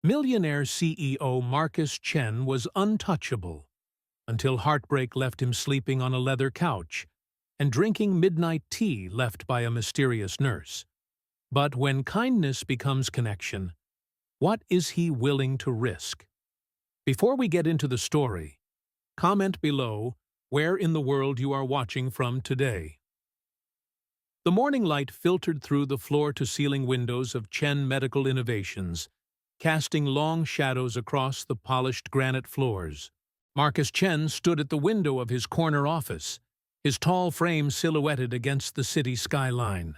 Millionaire CEO Marcus Chen was untouchable until heartbreak left him sleeping on a leather couch and drinking midnight tea left by a mysterious nurse. But when kindness becomes connection, what is he willing to risk? Before we get into the story, comment below where in the world you are watching from today. The morning light filtered through the floor-to-ceiling windows of Chen Medical Innovations, casting long shadows across the polished granite floors. Marcus Chen stood at the window of his corner office, his tall frame silhouetted against the city skyline.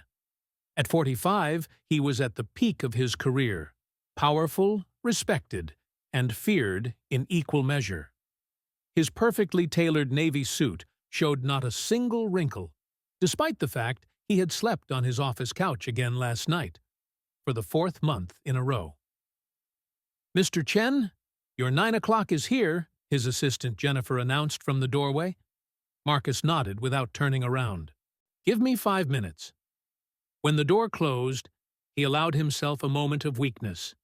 At 45, he was at the peak of his career, powerful, respected, and feared in equal measure. His perfectly tailored navy suit showed not a single wrinkle, despite the fact he had slept on his office couch again last night, for the fourth month in a row. "Mr. Chen, your 9 o'clock is here," his assistant Jennifer announced from the doorway. Marcus nodded without turning around. "Give me 5 minutes." When the door closed, he allowed himself a moment of weakness.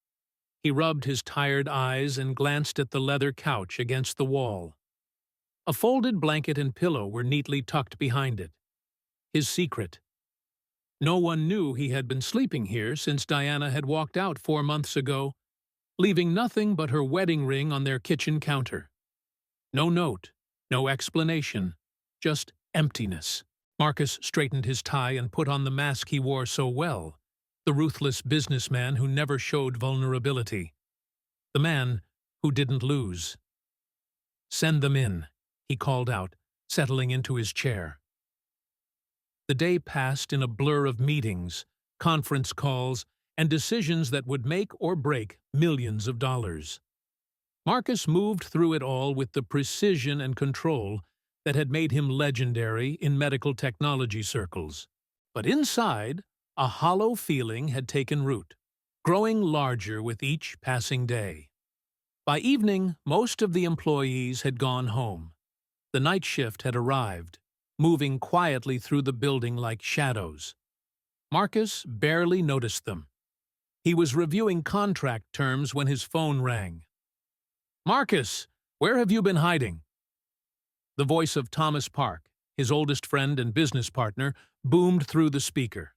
He rubbed his tired eyes and glanced at the leather couch against the wall. A folded blanket and pillow were neatly tucked behind it. His secret. No one knew he had been sleeping here since Diana had walked out 4 months ago, leaving nothing but her wedding ring on their kitchen counter. No note, no explanation, just emptiness. Marcus straightened his tie and put on the mask he wore so well, the ruthless businessman who never showed vulnerability. The man who didn't lose. "Send them in," he called out, settling into his chair. The day passed in a blur of meetings, conference calls, and decisions that would make or break millions of dollars. Marcus moved through it all with the precision and control that had made him legendary in medical technology circles. But inside, a hollow feeling had taken root, growing larger with each passing day. By evening, most of the employees had gone home. The night shift had arrived, moving quietly through the building like shadows. Marcus barely noticed them. He was reviewing contract terms when his phone rang. "Marcus, where have you been hiding?" The voice of Thomas Park, his oldest friend and business partner, boomed through the speaker.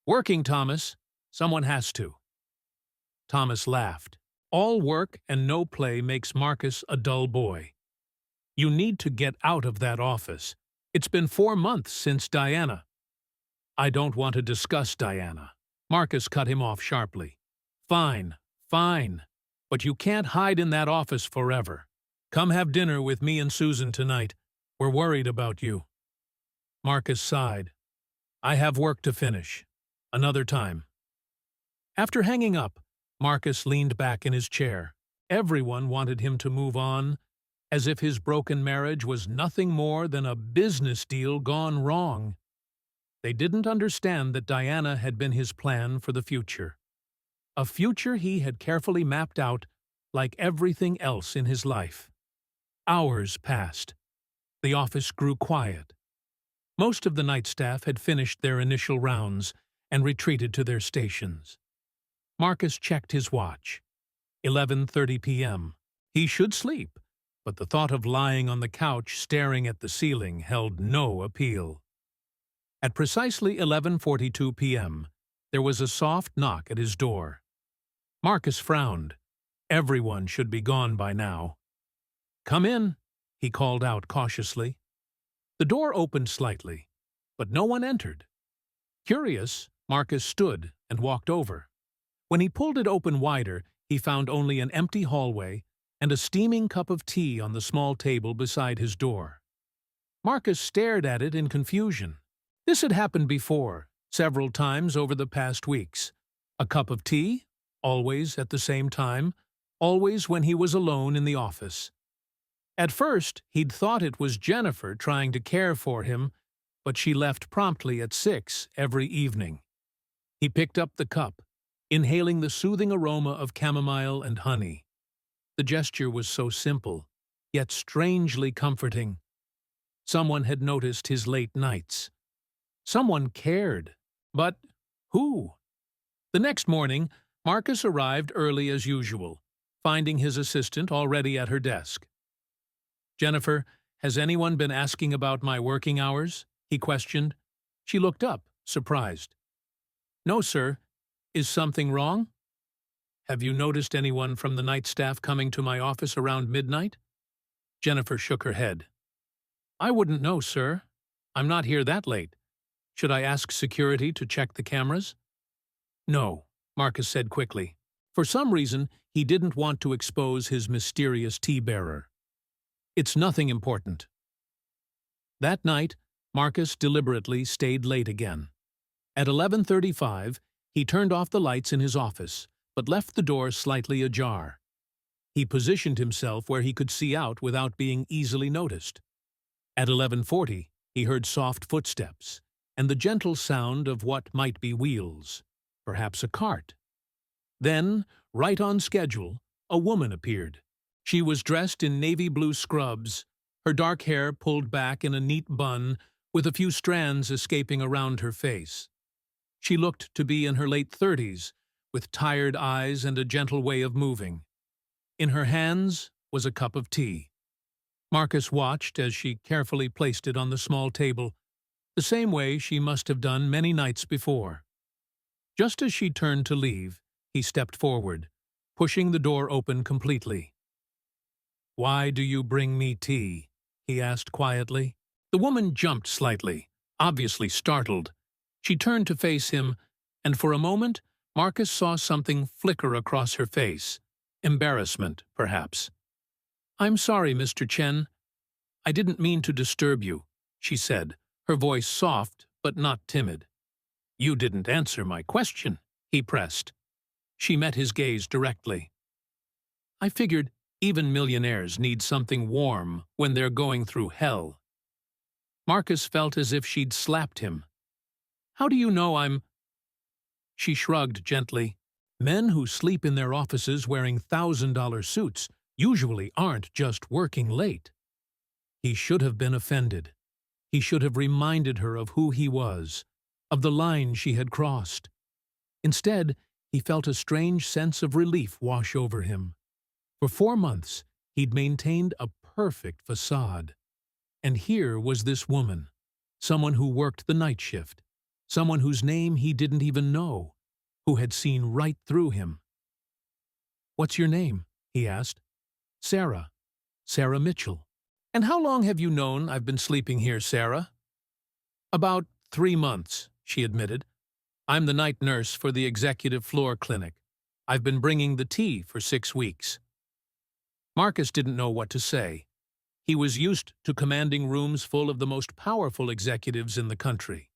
"Working, Thomas. Someone has to." Thomas laughed. All work and no play makes Marcus a dull boy. "You need to get out of that office. It's been 4 months since Diana." "I don't want to discuss Diana." Marcus cut him off sharply. "Fine, fine. But you can't hide in that office forever. Come have dinner with me and Susan tonight. We're worried about you." Marcus sighed. "I have work to finish. Another time." After hanging up, Marcus leaned back in his chair. Everyone wanted him to move on, as if his broken marriage was nothing more than a business deal gone wrong. They didn't understand that Diana had been his plan for the future. A future he had carefully mapped out like everything else in his life. Hours passed. The office grew quiet. Most of the night staff had finished their initial rounds and retreated to their stations. Marcus checked his watch. 11:30 p.m. He should sleep, but the thought of lying on the couch staring at the ceiling held no appeal. At precisely 11:42 p.m., there was a soft knock at his door. Marcus frowned. Everyone should be gone by now. "Come in," he called out cautiously. The door opened slightly, but no one entered. Curious, Marcus stood and walked over. When he pulled it open wider, he found only an empty hallway and a steaming cup of tea on the small table beside his door. Marcus stared at it in confusion. This had happened before, several times over the past weeks. A cup of tea, always at the same time, always when he was alone in the office. At first, he'd thought it was Jennifer trying to care for him, but she left promptly at 6 every evening. He picked up the cup, inhaling the soothing aroma of chamomile and honey. The gesture was so simple, yet strangely comforting. Someone had noticed his late nights. Someone cared. But who? The next morning, Marcus arrived early as usual, finding his assistant already at her desk. "Jennifer, has anyone been asking about my working hours?" he questioned. She looked up, surprised. "No, sir. Is something wrong? Have you noticed anyone from the night staff coming to my office around midnight?" Jennifer shook her head. "I wouldn't know, sir. I'm not here that late. Should I ask security to check the cameras?" "No," Marcus said quickly. For some reason, he didn't want to expose his mysterious tea-bearer. "It's nothing important." That night, Marcus deliberately stayed late again. At 11:35, he turned off the lights in his office, but left the door slightly ajar. He positioned himself where he could see out without being easily noticed. At 11:40, he heard soft footsteps and the gentle sound of what might be wheels, perhaps a cart. Then, right on schedule, a woman appeared. She was dressed in navy blue scrubs, her dark hair pulled back in a neat bun with a few strands escaping around her face. She looked to be in her late 30s, with tired eyes and a gentle way of moving. In her hands was a cup of tea. Marcus watched as she carefully placed it on the small table, the same way she must have done many nights before. Just as she turned to leave, he stepped forward, pushing the door open completely. "Why do you bring me tea?" he asked quietly. The woman jumped slightly, obviously startled. She turned to face him, and for a moment, Marcus saw something flicker across her face. Embarrassment, perhaps. "I'm sorry, Mr. Chen. I didn't mean to disturb you," she said, her voice soft but not timid. "You didn't answer my question," he pressed. She met his gaze directly. "I figured even millionaires need something warm when they're going through hell." Marcus felt as if she'd slapped him. "How do you know I'm—" She shrugged gently. "Men who sleep in their offices wearing $1,000 suits usually aren't just working late." He should have been offended. He should have reminded her of who he was, of the line she had crossed. Instead, he felt a strange sense of relief wash over him. For 4 months, he'd maintained a perfect facade. And here was this woman, someone who worked the night shift, someone whose name he didn't even know, who had seen right through him. "What's your name?" he asked. "Sarah. Sarah Mitchell." "And how long have you known I've been sleeping here, Sarah?" "About 3 months," she admitted. "I'm the night nurse for the executive floor clinic. I've been bringing the tea for 6 weeks." Marcus didn't know what to say. He was used to commanding rooms full of the most powerful executives in the country.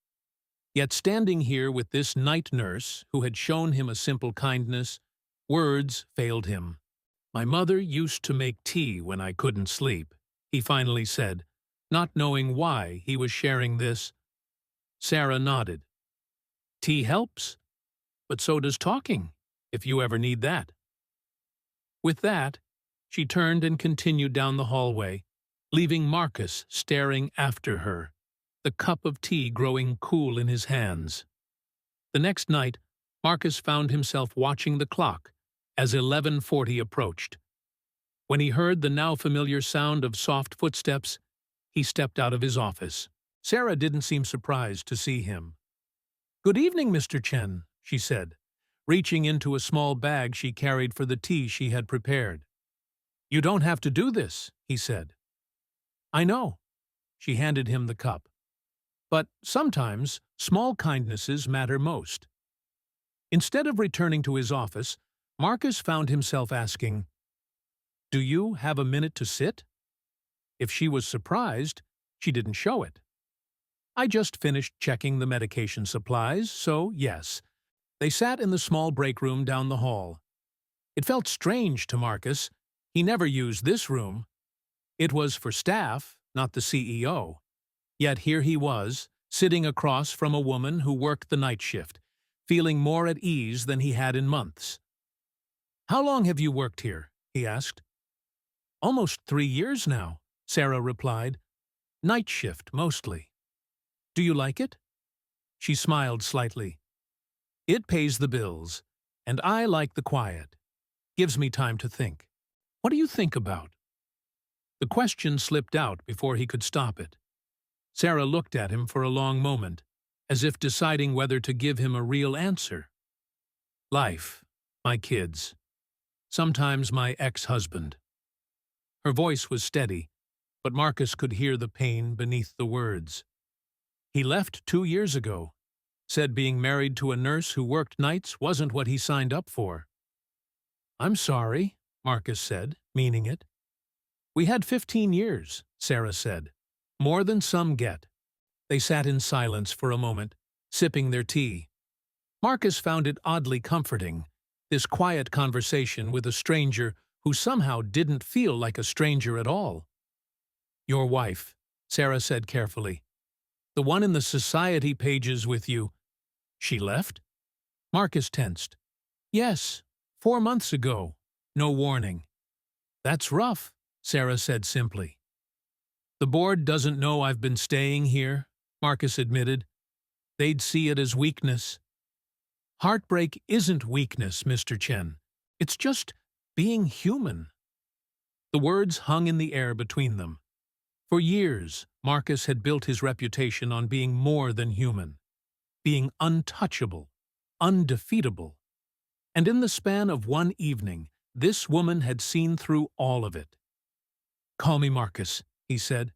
Yet standing here with this night nurse who had shown him a simple kindness, words failed him. "My mother used to make tea when I couldn't sleep," he finally said, not knowing why he was sharing this. Sarah nodded. "Tea helps, but so does talking, if you ever need that." With that, she turned and continued down the hallway, leaving Marcus staring after her, the cup of tea growing cool in his hands. The next night, Marcus found himself watching the clock as 11:40 approached. When he heard the now familiar sound of soft footsteps, he stepped out of his office. Sarah didn't seem surprised to see him. "Good evening, Mr. Chen," she said, reaching into a small bag she carried for the tea she had prepared. "You don't have to do this," he said. "I know." She handed him the cup. But sometimes small kindnesses matter most. Instead of returning to his office, Marcus found himself asking, "Do you have a minute to sit?" If she was surprised, she didn't show it. "I just finished checking the medication supplies, so yes." They sat in the small break room down the hall. It felt strange to Marcus. He never used this room. It was for staff, not the CEO. Yet here he was, sitting across from a woman who worked the night shift, feeling more at ease than he had in months. "How long have you worked here?" he asked. "Almost 3 years now," Sarah replied. "Night shift, mostly." "Do you like it?" She smiled slightly. "It pays the bills. And I like the quiet. Gives me time to think. What do you think about? The question slipped out before he could stop it. Sarah looked at him for a long moment, as if deciding whether to give him a real answer. Life, my kids, sometimes my ex-husband. Her voice was steady, but Marcus could hear the pain beneath the words. He left 2 years ago, said being married to a nurse who worked nights wasn't what he signed up for. I'm sorry, Marcus said, meaning it. We had 15 years, Sarah said. More than some get. They sat in silence for a moment, sipping their tea. Marcus found it oddly comforting, this quiet conversation with a stranger who somehow didn't feel like a stranger at all. Your wife, Sarah said carefully. The one in the society pages with you. She left? Marcus tensed. Yes, 4 months ago. No warning. That's rough, Sarah said simply. The board doesn't know I've been staying here, Marcus admitted. They'd see it as weakness. Heartbreak isn't weakness, Mr. Chen. It's just being human. The words hung in the air between them. For years, Marcus had built his reputation on being more than human, being untouchable, undefeatable. And in the span of one evening, this woman had seen through all of it. Call me Marcus, he said.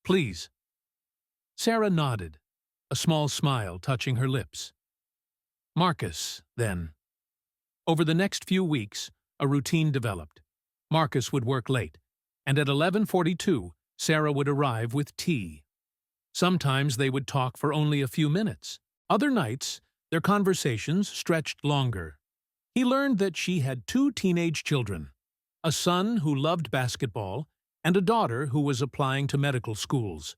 Please. Sarah nodded, a small smile touching her lips. Marcus, then. Over the next few weeks, a routine developed. Marcus would work late, and at 11:42, Sarah would arrive with tea. Sometimes they would talk for only a few minutes. Other nights, their conversations stretched longer. He learned that she had 2 teenage children, a son who loved basketball and a daughter who was applying to medical schools.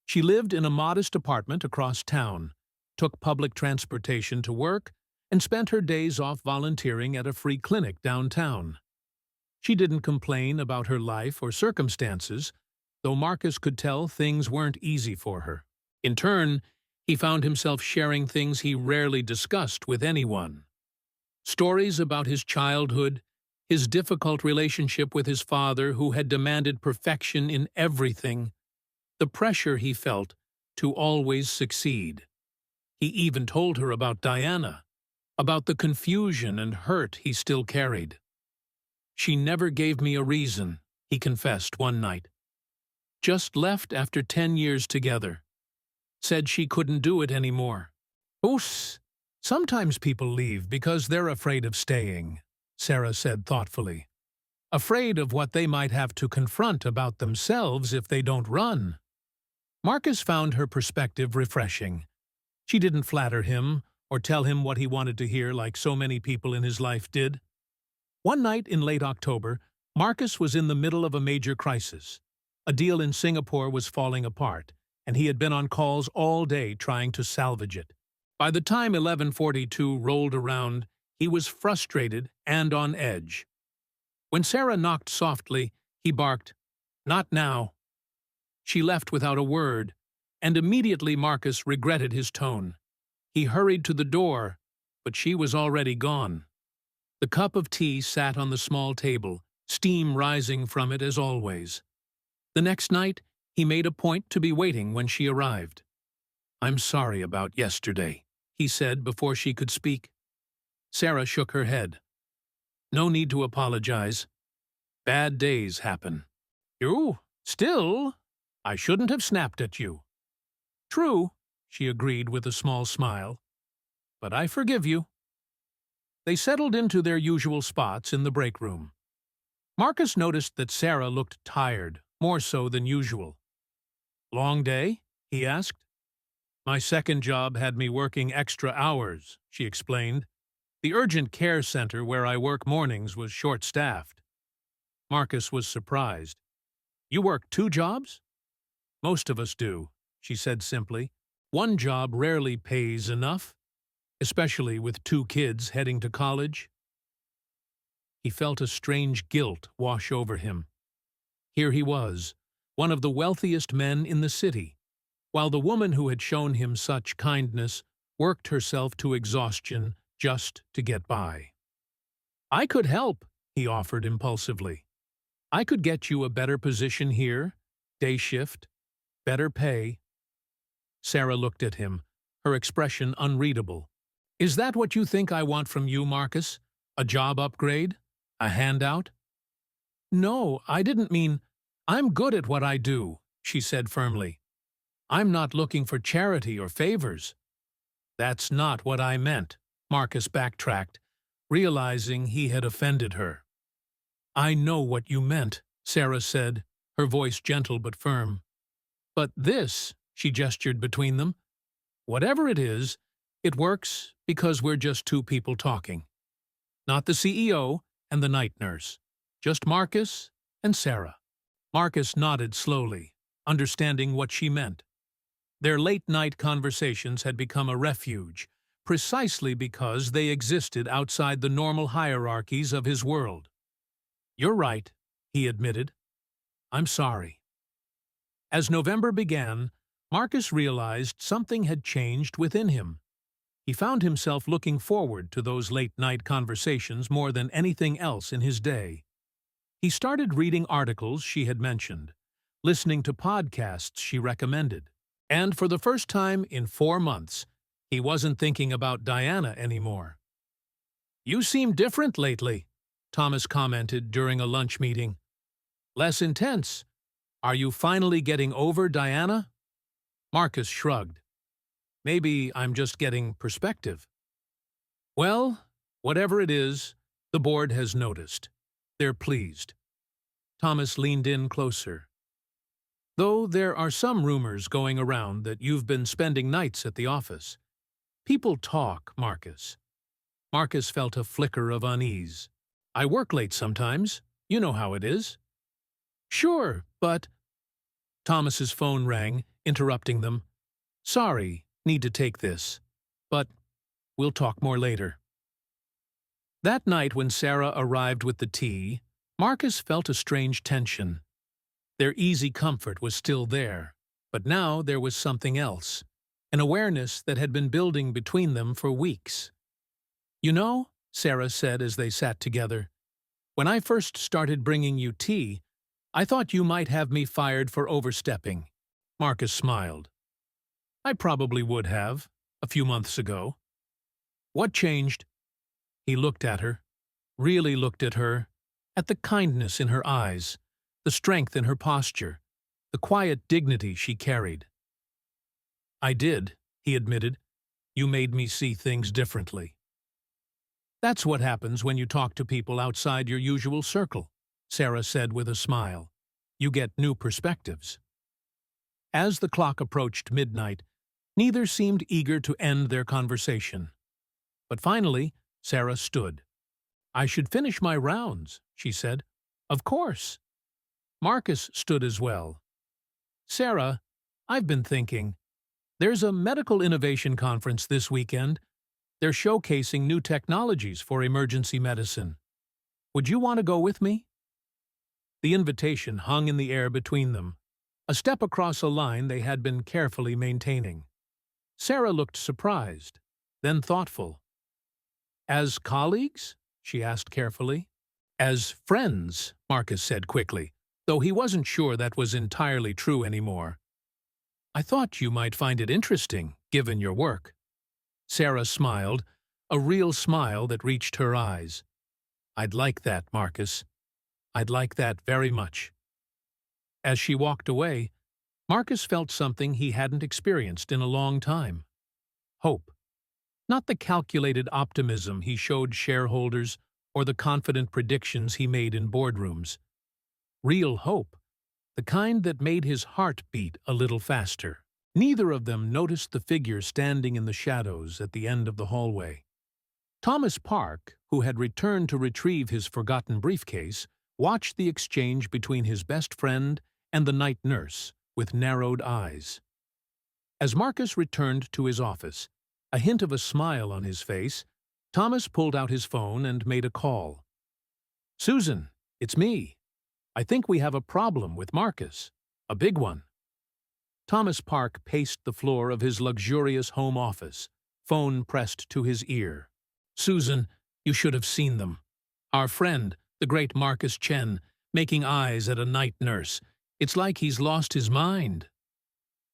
She lived in a modest apartment across town, took public transportation to work, and spent her days off volunteering at a free clinic downtown. She didn't complain about her life or circumstances, though Marcus could tell things weren't easy for her. In turn, he found himself sharing things he rarely discussed with anyone. Stories about his childhood, his difficult relationship with his father who had demanded perfection in everything, the pressure he felt to always succeed. He even told her about Diana, about the confusion and hurt he still carried. She never gave me a reason, he confessed one night. Just left after 10 years together. Said she couldn't do it anymore. Oops, sometimes people leave because they're afraid of staying, Sarah said thoughtfully. Afraid of what they might have to confront about themselves if they don't run. Marcus found her perspective refreshing. She didn't flatter him or tell him what he wanted to hear like so many people in his life did. One night in late October, Marcus was in the middle of a major crisis. A deal in Singapore was falling apart, and he had been on calls all day trying to salvage it. By the time 11:42 rolled around, he was frustrated and on edge. When Sarah knocked softly, he barked, "Not now." She left without a word, and immediately Marcus regretted his tone. He hurried to the door, but she was already gone. The cup of tea sat on the small table, steam rising from it as always. The next night, he made a point to be waiting when she arrived. "I'm sorry about yesterday," he said before she could speak. Sarah shook her head. "No need to apologize. Bad days happen." "You? Still? I shouldn't have snapped at you." "True," she agreed with a small smile. "But I forgive you." They settled into their usual spots in the break room. Marcus noticed that Sarah looked tired, more so than usual. "Long day?" he asked. "My second job had me working extra hours," she explained. "The urgent care center where I work mornings was short-staffed." Marcus was surprised. "You work 2 jobs?" "Most of us do," she said simply. "One job rarely pays enough, especially with 2 kids heading to college." He felt a strange guilt wash over him. Here he was, one of the wealthiest men in the city, while the woman who had shown him such kindness worked herself to exhaustion just to get by. "I could help," he offered impulsively. "I could get you a better position here, day shift, better pay." Sarah looked at him, her expression unreadable. "Is that what you think I want from you, Marcus? A job upgrade? A handout?" "No, I didn't mean— I'm good at what I do," she said firmly. "I'm not looking for charity or favors." "That's not what I meant," Marcus backtracked, realizing he had offended her. "I know what you meant," Sarah said, her voice gentle but firm. "But this," she gestured between them, "whatever it is, it works because we're just two people talking. Not the CEO and the night nurse, just Marcus and Sarah." Marcus nodded slowly, understanding what she meant. Their late-night conversations had become a refuge, precisely because they existed outside the normal hierarchies of his world. "You're right," he admitted. "I'm sorry." As November began, Marcus realized something had changed within him. He found himself looking forward to those late-night conversations more than anything else in his day. He started reading articles she had mentioned, listening to podcasts she recommended. And for the first time in 4 months, he wasn't thinking about Diana anymore. "You seem different lately," Thomas commented during a lunch meeting. "Less intense. Are you finally getting over Diana?" Marcus shrugged. "Maybe I'm just getting perspective." "Well, whatever it is, the board has noticed. They're pleased." Thomas leaned in closer. "Though there are some rumors going around that you've been spending nights at the office. People talk, Marcus." Marcus felt a flicker of unease. "I work late sometimes. You know how it is." "Sure, but—" Thomas's phone rang, interrupting them. "Sorry, need to take this. But we'll talk more later." That night when Sarah arrived with the tea, Marcus felt a strange tension. Their easy comfort was still there, but now there was something else, an awareness that had been building between them for weeks. "You know," Sarah said as they sat together, "when I first started bringing you tea, I thought you might have me fired for overstepping." Marcus smiled. "I probably would have, a few months ago." "What changed?" He looked at her, really looked at her, at the kindness in her eyes, the strength in her posture, the quiet dignity she carried. "I did," he admitted. "You made me see things differently." "That's what happens when you talk to people outside your usual circle," Sarah said with a smile. "You get new perspectives." As the clock approached midnight, neither seemed eager to end their conversation. But finally, Sarah stood. "I should finish my rounds," she said. "Of course." Marcus stood as well. "Sarah, I've been thinking. There's a medical innovation conference this weekend. They're showcasing new technologies for emergency medicine. Would you want to go with me?" The invitation hung in the air between them, a step across a line they had been carefully maintaining. Sarah looked surprised, then thoughtful. "As colleagues?" she asked carefully. "As friends," Marcus said quickly, though he wasn't sure that was entirely true anymore. "I thought you might find it interesting, given your work." Sarah smiled, a real smile that reached her eyes. "I'd like that, Marcus. I'd like that very much." As she walked away, Marcus felt something he hadn't experienced in a long time. Hope. Not the calculated optimism he showed shareholders or the confident predictions he made in boardrooms. Real hope, the kind that made his heart beat a little faster. Neither of them noticed the figure standing in the shadows at the end of the hallway. Thomas Park, who had returned to retrieve his forgotten briefcase, watched the exchange between his best friend and the night nurse with narrowed eyes. As Marcus returned to his office, a hint of a smile on his face, Thomas pulled out his phone and made a call. "Susan, it's me. I think we have a problem with Marcus. A big one." Thomas Park paced the floor of his luxurious home office, phone pressed to his ear. Susan, you should have seen them. Our friend, the great Marcus Chen, making eyes at a night nurse. It's like he's lost his mind.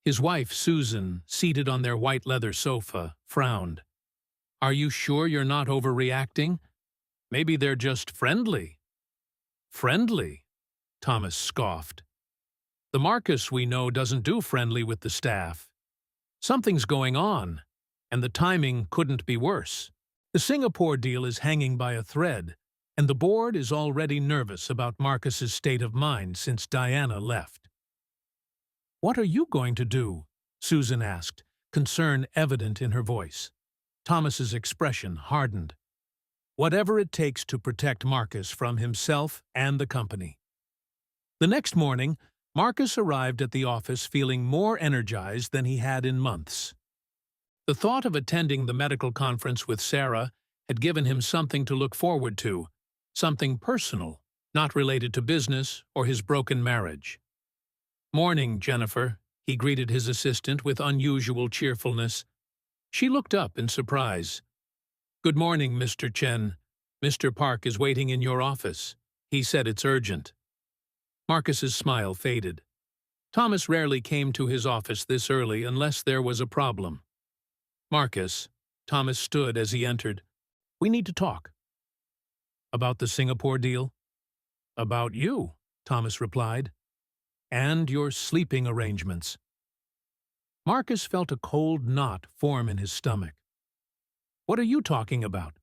His wife, Susan, seated on their white leather sofa, frowned. Are you sure you're not overreacting? Maybe they're just friendly. Friendly? Thomas scoffed. The Marcus we know doesn't do friendly with the staff. Something's going on, and the timing couldn't be worse. The Singapore deal is hanging by a thread, and the board is already nervous about Marcus's state of mind since Diana left. What are you going to do? Susan asked, concern evident in her voice. Thomas's expression hardened. Whatever it takes to protect Marcus from himself and the company. The next morning, Marcus arrived at the office feeling more energized than he had in months. The thought of attending the medical conference with Sarah had given him something to look forward to, something personal, not related to business or his broken marriage. Morning, Jennifer, he greeted his assistant with unusual cheerfulness. She looked up in surprise. Good morning, Mr. Chen. Mr. Park is waiting in your office. He said it's urgent. Marcus's smile faded. Thomas rarely came to his office this early unless there was a problem. Marcus, Thomas stood as he entered. We need to talk. About the Singapore deal? About you, Thomas replied. And your sleeping arrangements. Marcus felt a cold knot form in his stomach. What are you talking about?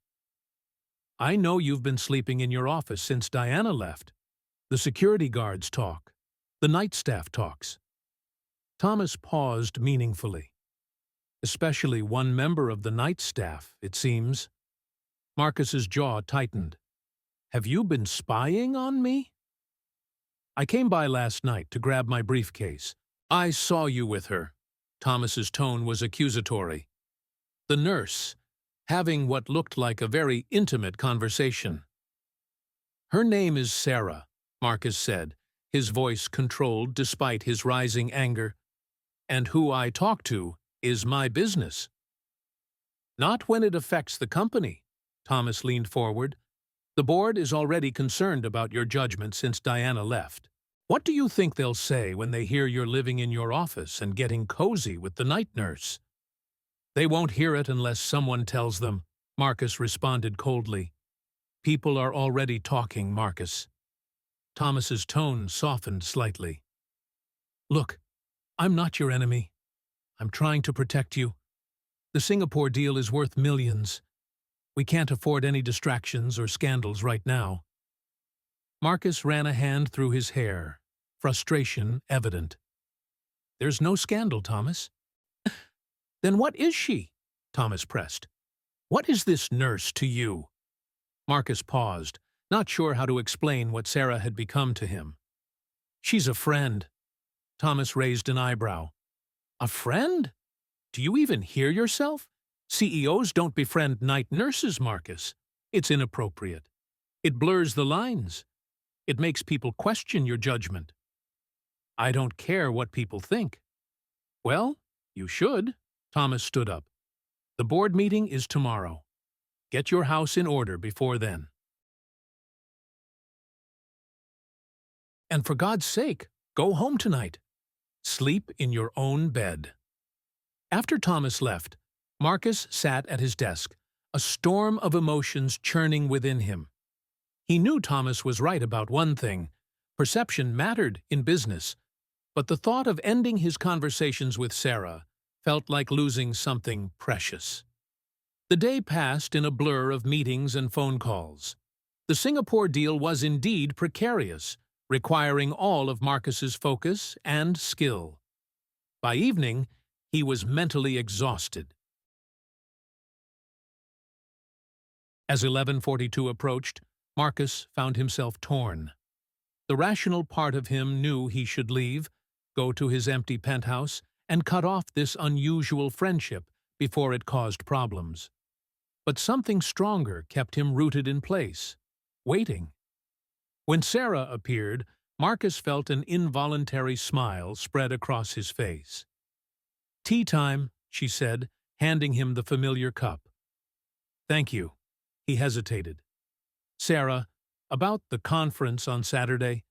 I know you've been sleeping in your office since Diana left. The security guards talk. The night staff talks. Thomas paused meaningfully. Especially one member of the night staff, it seems. Marcus's jaw tightened. Have you been spying on me? I came by last night to grab my briefcase. I saw you with her. Thomas's tone was accusatory. The nurse, having what looked like a very intimate conversation. Her name is Sarah, Marcus said, his voice controlled despite his rising anger. And who I talk to is my business. Not when it affects the company. Thomas leaned forward. The board is already concerned about your judgment since Diana left. What do you think they'll say when they hear you're living in your office and getting cozy with the night nurse? They won't hear it unless someone tells them, Marcus responded coldly. People are already talking, Marcus. Thomas's tone softened slightly. Look, I'm not your enemy. I'm trying to protect you. The Singapore deal is worth millions. We can't afford any distractions or scandals right now. Marcus ran a hand through his hair, frustration evident. There's no scandal, Thomas. Then what is she? Thomas pressed. What is this nurse to you? Marcus paused, not sure how to explain what Sarah had become to him. She's a friend. Thomas raised an eyebrow. A friend? Do you even hear yourself? CEOs don't befriend night nurses, Marcus. It's inappropriate. It blurs the lines. It makes people question your judgment. I don't care what people think. Well, you should. Thomas stood up. The board meeting is tomorrow. Get your house in order before then. And for God's sake, go home tonight. Sleep in your own bed. After Thomas left, Marcus sat at his desk, a storm of emotions churning within him. He knew Thomas was right about one thing. Perception mattered in business, but the thought of ending his conversations with Sarah felt like losing something precious. The day passed in a blur of meetings and phone calls. The Singapore deal was indeed precarious, requiring all of Marcus's focus and skill. By evening, he was mentally exhausted. As 11:42 approached, Marcus found himself torn. The rational part of him knew he should leave, go to his empty penthouse, and cut off this unusual friendship before it caused problems. But something stronger kept him rooted in place, waiting. When Sarah appeared, Marcus felt an involuntary smile spread across his face. Tea time, she said, handing him the familiar cup. Thank you, He hesitated. "Sarah, about the conference on Saturday?"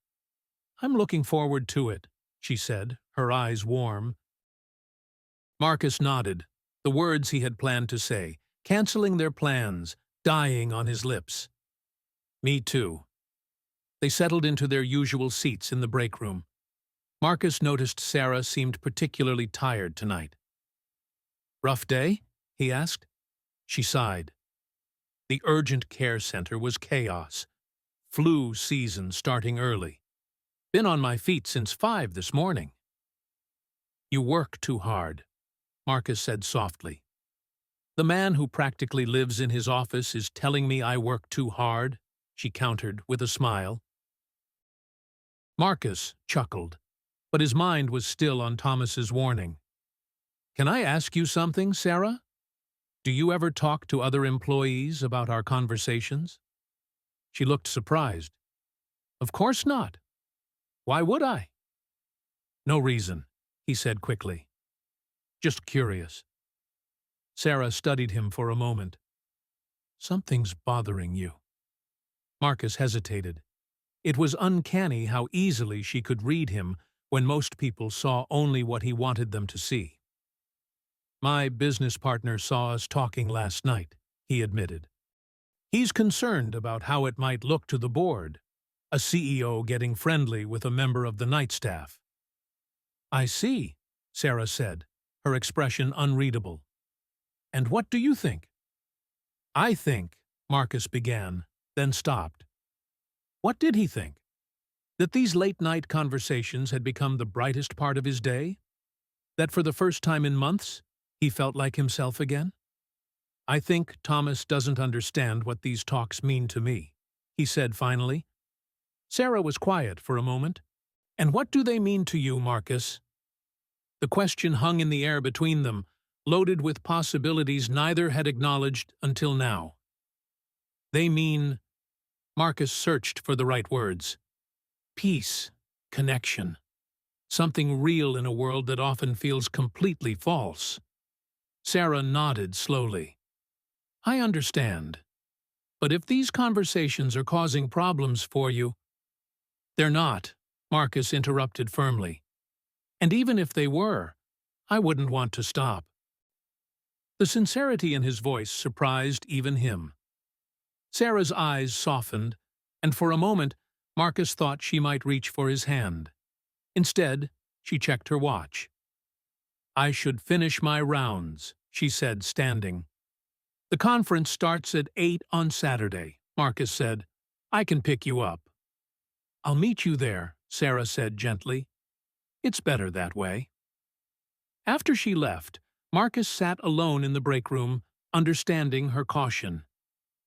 "I'm looking forward to it," she said, her eyes warm. Marcus nodded, the words he had planned to say, canceling their plans, dying on his lips. "Me too." They settled into their usual seats in the break room. Marcus noticed Sarah seemed particularly tired tonight. "Rough day?" he asked. She sighed. The urgent care center was chaos. Flu season starting early. "Been on my feet since 5 this morning." "You work too hard," Marcus said softly. "The man who practically lives in his office is telling me I work too hard," she countered with a smile. Marcus chuckled, but his mind was still on Thomas's warning. "Can I ask you something, Sarah? Do you ever talk to other employees about our conversations?" She looked surprised. "Of course not. Why would I?" "No reason," he said quickly. "Just curious." Sarah studied him for a moment. "Something's bothering you." Marcus hesitated. It was uncanny how easily she could read him when most people saw only what he wanted them to see. "My business partner saw us talking last night," he admitted. "He's concerned about how it might look to the board, a CEO getting friendly with a member of the night staff." "I see," Sarah said, her expression unreadable. "And what do you think?" "I think," Marcus began, then stopped. What did he think? That these late-night conversations had become the brightest part of his day? That for the first time in months, he felt like himself again? "I think Thomas doesn't understand what these talks mean to me," he said finally. Sarah was quiet for a moment. "And what do they mean to you, Marcus?" The question hung in the air between them, loaded with possibilities neither had acknowledged until now. "They mean—" Marcus searched for the right words. "Peace, connection, something real in a world that often feels completely false." Sarah nodded slowly. "I understand. But if these conversations are causing problems for you—" "They're not," Marcus interrupted firmly. "And even if they were, I wouldn't want to stop." The sincerity in his voice surprised even him. Sarah's eyes softened, and for a moment Marcus thought she might reach for his hand. Instead, she checked her watch. "I should finish my rounds," she said, standing. "The conference starts at 8 on Saturday," Marcus said. "I can pick you up." "I'll meet you there," Sarah said gently. "It's better that way." After she left, Marcus sat alone in the break room, understanding her caution.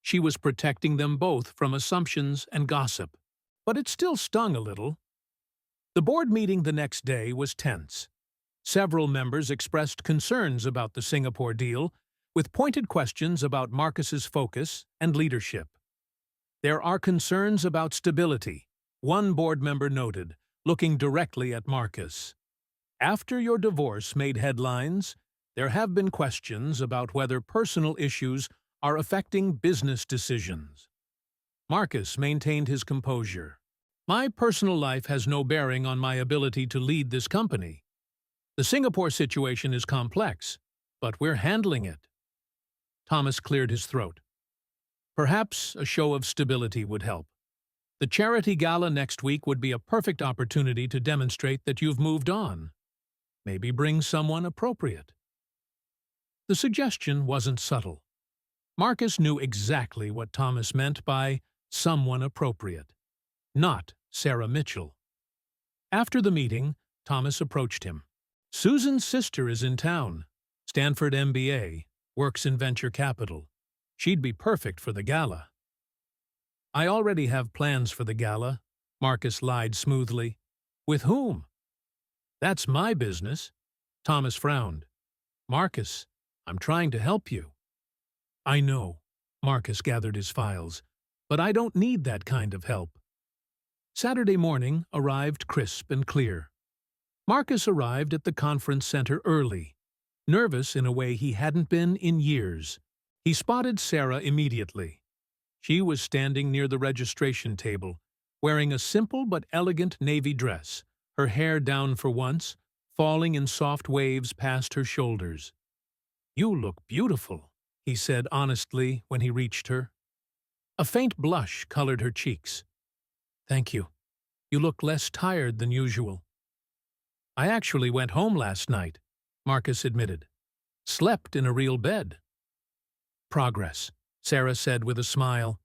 She was protecting them both from assumptions and gossip. But it still stung a little. The board meeting the next day was tense. Several members expressed concerns about the Singapore deal, with pointed questions about Marcus's focus and leadership. "There are concerns about stability," one board member noted, looking directly at Marcus. "After your divorce made headlines, there have been questions about whether personal issues are affecting business decisions." Marcus maintained his composure. "My personal life has no bearing on my ability to lead this company. The Singapore situation is complex, but we're handling it." Thomas cleared his throat. "Perhaps a show of stability would help. The charity gala next week would be a perfect opportunity to demonstrate that you've moved on. Maybe bring someone appropriate." The suggestion wasn't subtle. Marcus knew exactly what Thomas meant by someone appropriate. Not Sarah Mitchell. After the meeting, Thomas approached him. "Susan's sister is in town. Stanford MBA, works in venture capital. She'd be perfect for the gala." "I already have plans for the gala," Marcus lied smoothly. "With whom?" "That's my business." Thomas frowned. "Marcus, I'm trying to help you." "I know," Marcus gathered his files, "but I don't need that kind of help." Saturday morning arrived crisp and clear. Marcus arrived at the conference center early, nervous in a way he hadn't been in years. He spotted Sarah immediately. She was standing near the registration table, wearing a simple but elegant navy dress, her hair down for once, falling in soft waves past her shoulders. "You look beautiful," he said honestly when he reached her. A faint blush colored her cheeks. "Thank you. You look less tired than usual." "I actually went home last night," Marcus admitted. "Slept in a real bed." "Progress," Sarah said with a smile.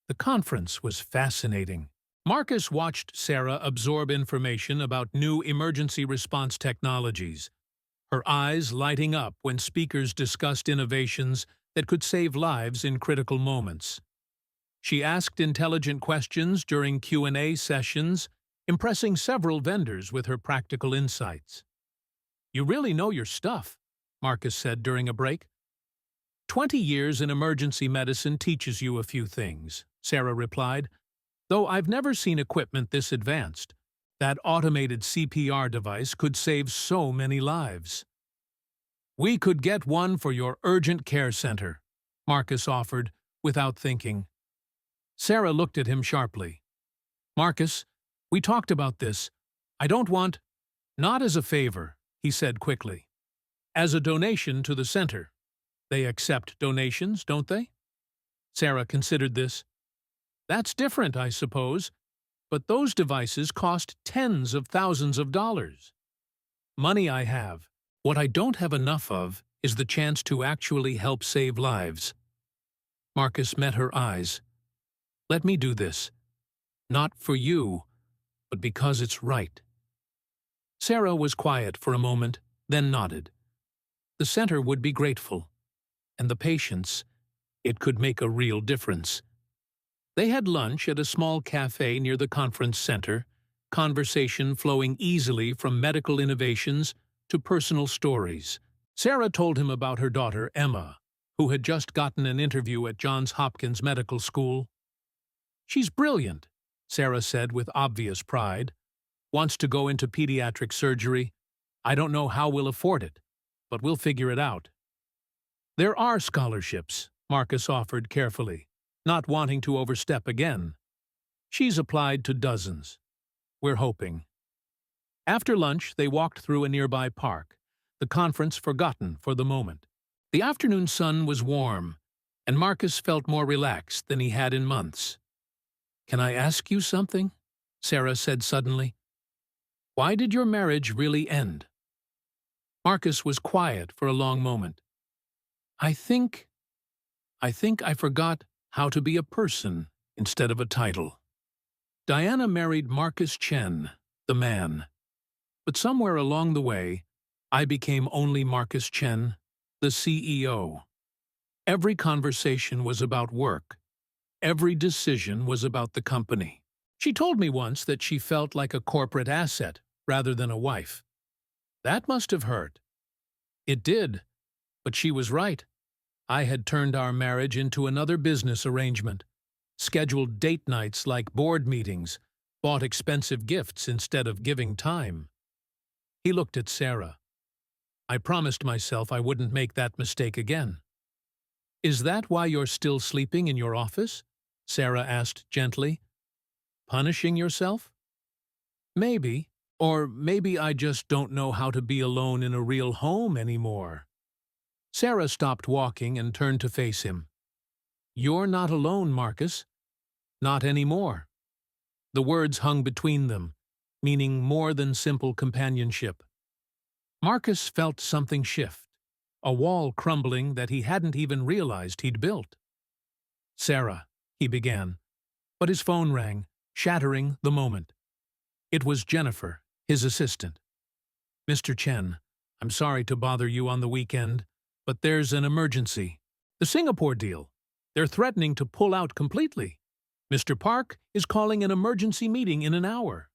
The conference was fascinating. Marcus watched Sarah absorb information about new emergency response technologies, her eyes lighting up when speakers discussed innovations that could save lives in critical moments. She asked intelligent questions during Q&A sessions, impressing several vendors with her practical insights. "You really know your stuff," Marcus said during a break. 20 years in emergency medicine teaches you a few things," Sarah replied, "though I've never seen equipment this advanced. That automated CPR device could save so many lives." "We could get one for your urgent care center," Marcus offered, without thinking. Sarah looked at him sharply. "Marcus, we talked about this. I don't want—" "Not as a favor," he said quickly. "As a donation to the center. They accept donations, don't they?" Sarah considered this. "That's different, I suppose, but those devices cost tens of thousands of dollars. Money I have. What I don't have enough of is the chance to actually help save lives." Marcus met her eyes. "Let me do this. Not for you, but because it's right." Sarah was quiet for a moment, then nodded. The center would be grateful. And the patients, it could make a real difference. They had lunch at a small cafe near the conference center, conversation flowing easily from medical innovations to personal stories. Sarah told him about her daughter, Emma, who had just gotten an interview at Johns Hopkins Medical School. "She's brilliant," Sarah said with obvious pride. "Wants to go into pediatric surgery. I don't know how we'll afford it, but we'll figure it out." "There are scholarships," Marcus offered carefully, not wanting to overstep again. "She's applied to dozens. We're hoping." After lunch, they walked through a nearby park, the conference forgotten for the moment. The afternoon sun was warm, and Marcus felt more relaxed than he had in months. "Can I ask you something?" Sarah said suddenly. "Why did your marriage really end?" Marcus was quiet for a long moment. I think I forgot how to be a person instead of a title." Diana married Marcus Chen, the man. But somewhere along the way, I became only Marcus Chen, the CEO. Every conversation was about work. Every decision was about the company. She told me once that she felt like a corporate asset rather than a wife. That must have hurt. It did, but she was right. I had turned our marriage into another business arrangement, scheduled date nights like board meetings, bought expensive gifts instead of giving time. He looked at Sarah. "I promised myself I wouldn't make that mistake again." "Is that why you're still sleeping in your office?" Sarah asked gently. "Punishing yourself?" "Maybe. Or maybe I just don't know how to be alone in a real home anymore." Sarah stopped walking and turned to face him. "You're not alone, Marcus. Not anymore." The words hung between them, meaning more than simple companionship. Marcus felt something shift, a wall crumbling that he hadn't even realized he'd built. "Sarah," he began, but his phone rang, shattering the moment. It was Jennifer, his assistant. "Mr. Chen, I'm sorry to bother you on the weekend, but there's an emergency. The Singapore deal. They're threatening to pull out completely. Mr. Park is calling an emergency meeting in an hour."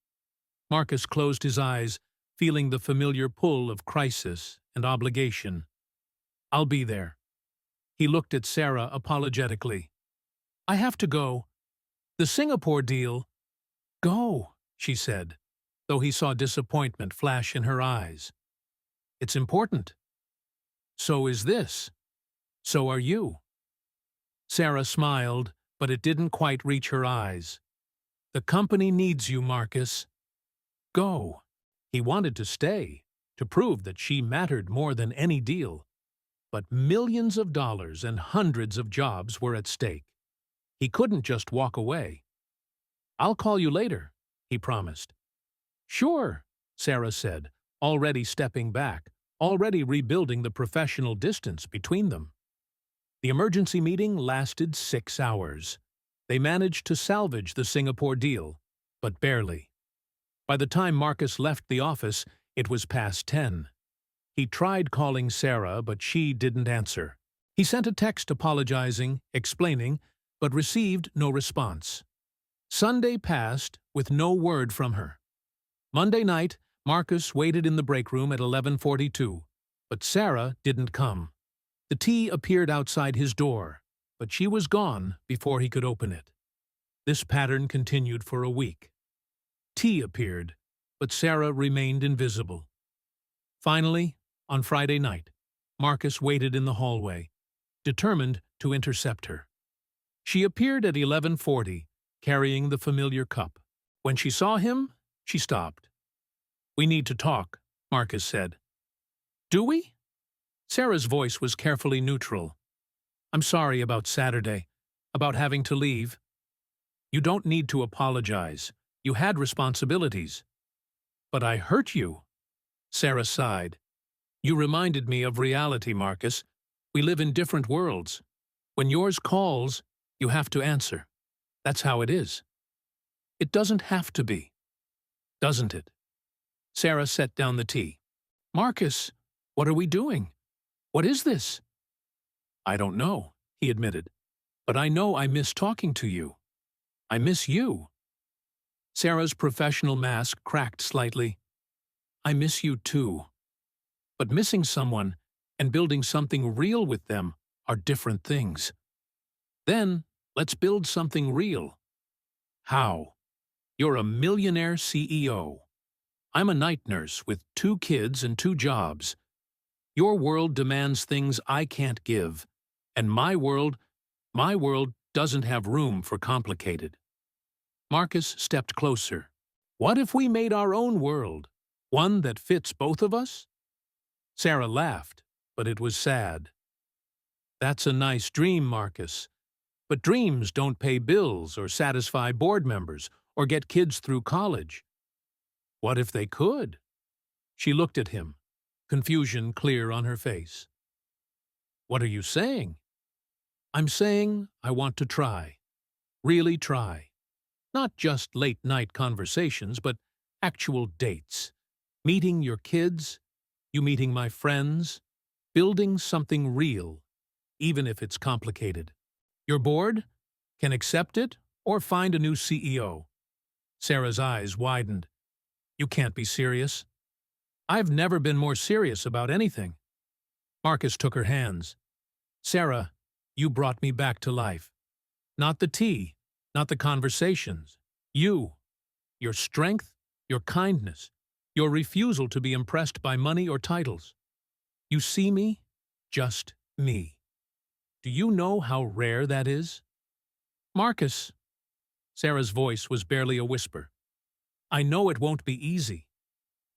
Marcus closed his eyes, feeling the familiar pull of crisis and obligation. "I'll be there." He looked at Sarah apologetically. "I have to go. The Singapore deal—" "Go," she said, though he saw disappointment flash in her eyes. "It's important." "So is this. So are you." Sarah smiled, but it didn't quite reach her eyes. "The company needs you, Marcus. Go." He wanted to stay, to prove that she mattered more than any deal. But millions of dollars and hundreds of jobs were at stake. He couldn't just walk away. "I'll call you later," he promised. "Sure," Sarah said, already stepping back, already rebuilding the professional distance between them. The emergency meeting lasted 6 hours. They managed to salvage the Singapore deal, but barely. By the time Marcus left the office, it was past 10. He tried calling Sarah, but she didn't answer. He sent a text apologizing, explaining, but received no response. Sunday passed with no word from her. Monday night, Marcus waited in the break room at 11:42, but Sarah didn't come. The tea appeared outside his door, but she was gone before he could open it. This pattern continued for a week. Tea appeared, but Sarah remained invisible. Finally, on Friday night, Marcus waited in the hallway, determined to intercept her. She appeared at 11:40, carrying the familiar cup. When she saw him, she stopped. "We need to talk," Marcus said. "Do we?" Sarah's voice was carefully neutral. "I'm sorry about Saturday, about having to leave." "You don't need to apologize. You had responsibilities." "But I hurt you." Sarah sighed. "You reminded me of reality, Marcus. We live in different worlds. When yours calls, you have to answer. That's how it is." "It doesn't have to be." "Doesn't it?" Sarah set down the tea. "Marcus, what are we doing? What is this?" "I don't know," he admitted. "But I know I miss talking to you. I miss you." Sarah's professional mask cracked slightly. "I miss you too. But missing someone and building something real with them are different things. Then, let's build something real." "How?" "You're a millionaire CEO. I'm a night nurse with 2 kids and 2 jobs. Your world demands things I can't give, and my world doesn't have room for complicated." Marcus stepped closer. "What if we made our own world, one that fits both of us?" Sarah laughed, but it was sad. "That's a nice dream, Marcus. But dreams don't pay bills or satisfy board members or get kids through college." "What if they could?" She looked at him, confusion clear on her face. "What are you saying?" "I'm saying I want to try. Really try. Not just late-night conversations, but actual dates. Meeting your kids, you meeting my friends, building something real, even if it's complicated. Your board can accept it or find a new CEO." Sarah's eyes widened. "You can't be serious." "I've never been more serious about anything." Marcus took her hands. "Sarah, you brought me back to life. Not the tea, not the conversations. You. Your strength, your kindness, your refusal to be impressed by money or titles. You see me, just me. Do you know how rare that is?" "Marcus," Sarah's voice was barely a whisper, "I know it won't be easy.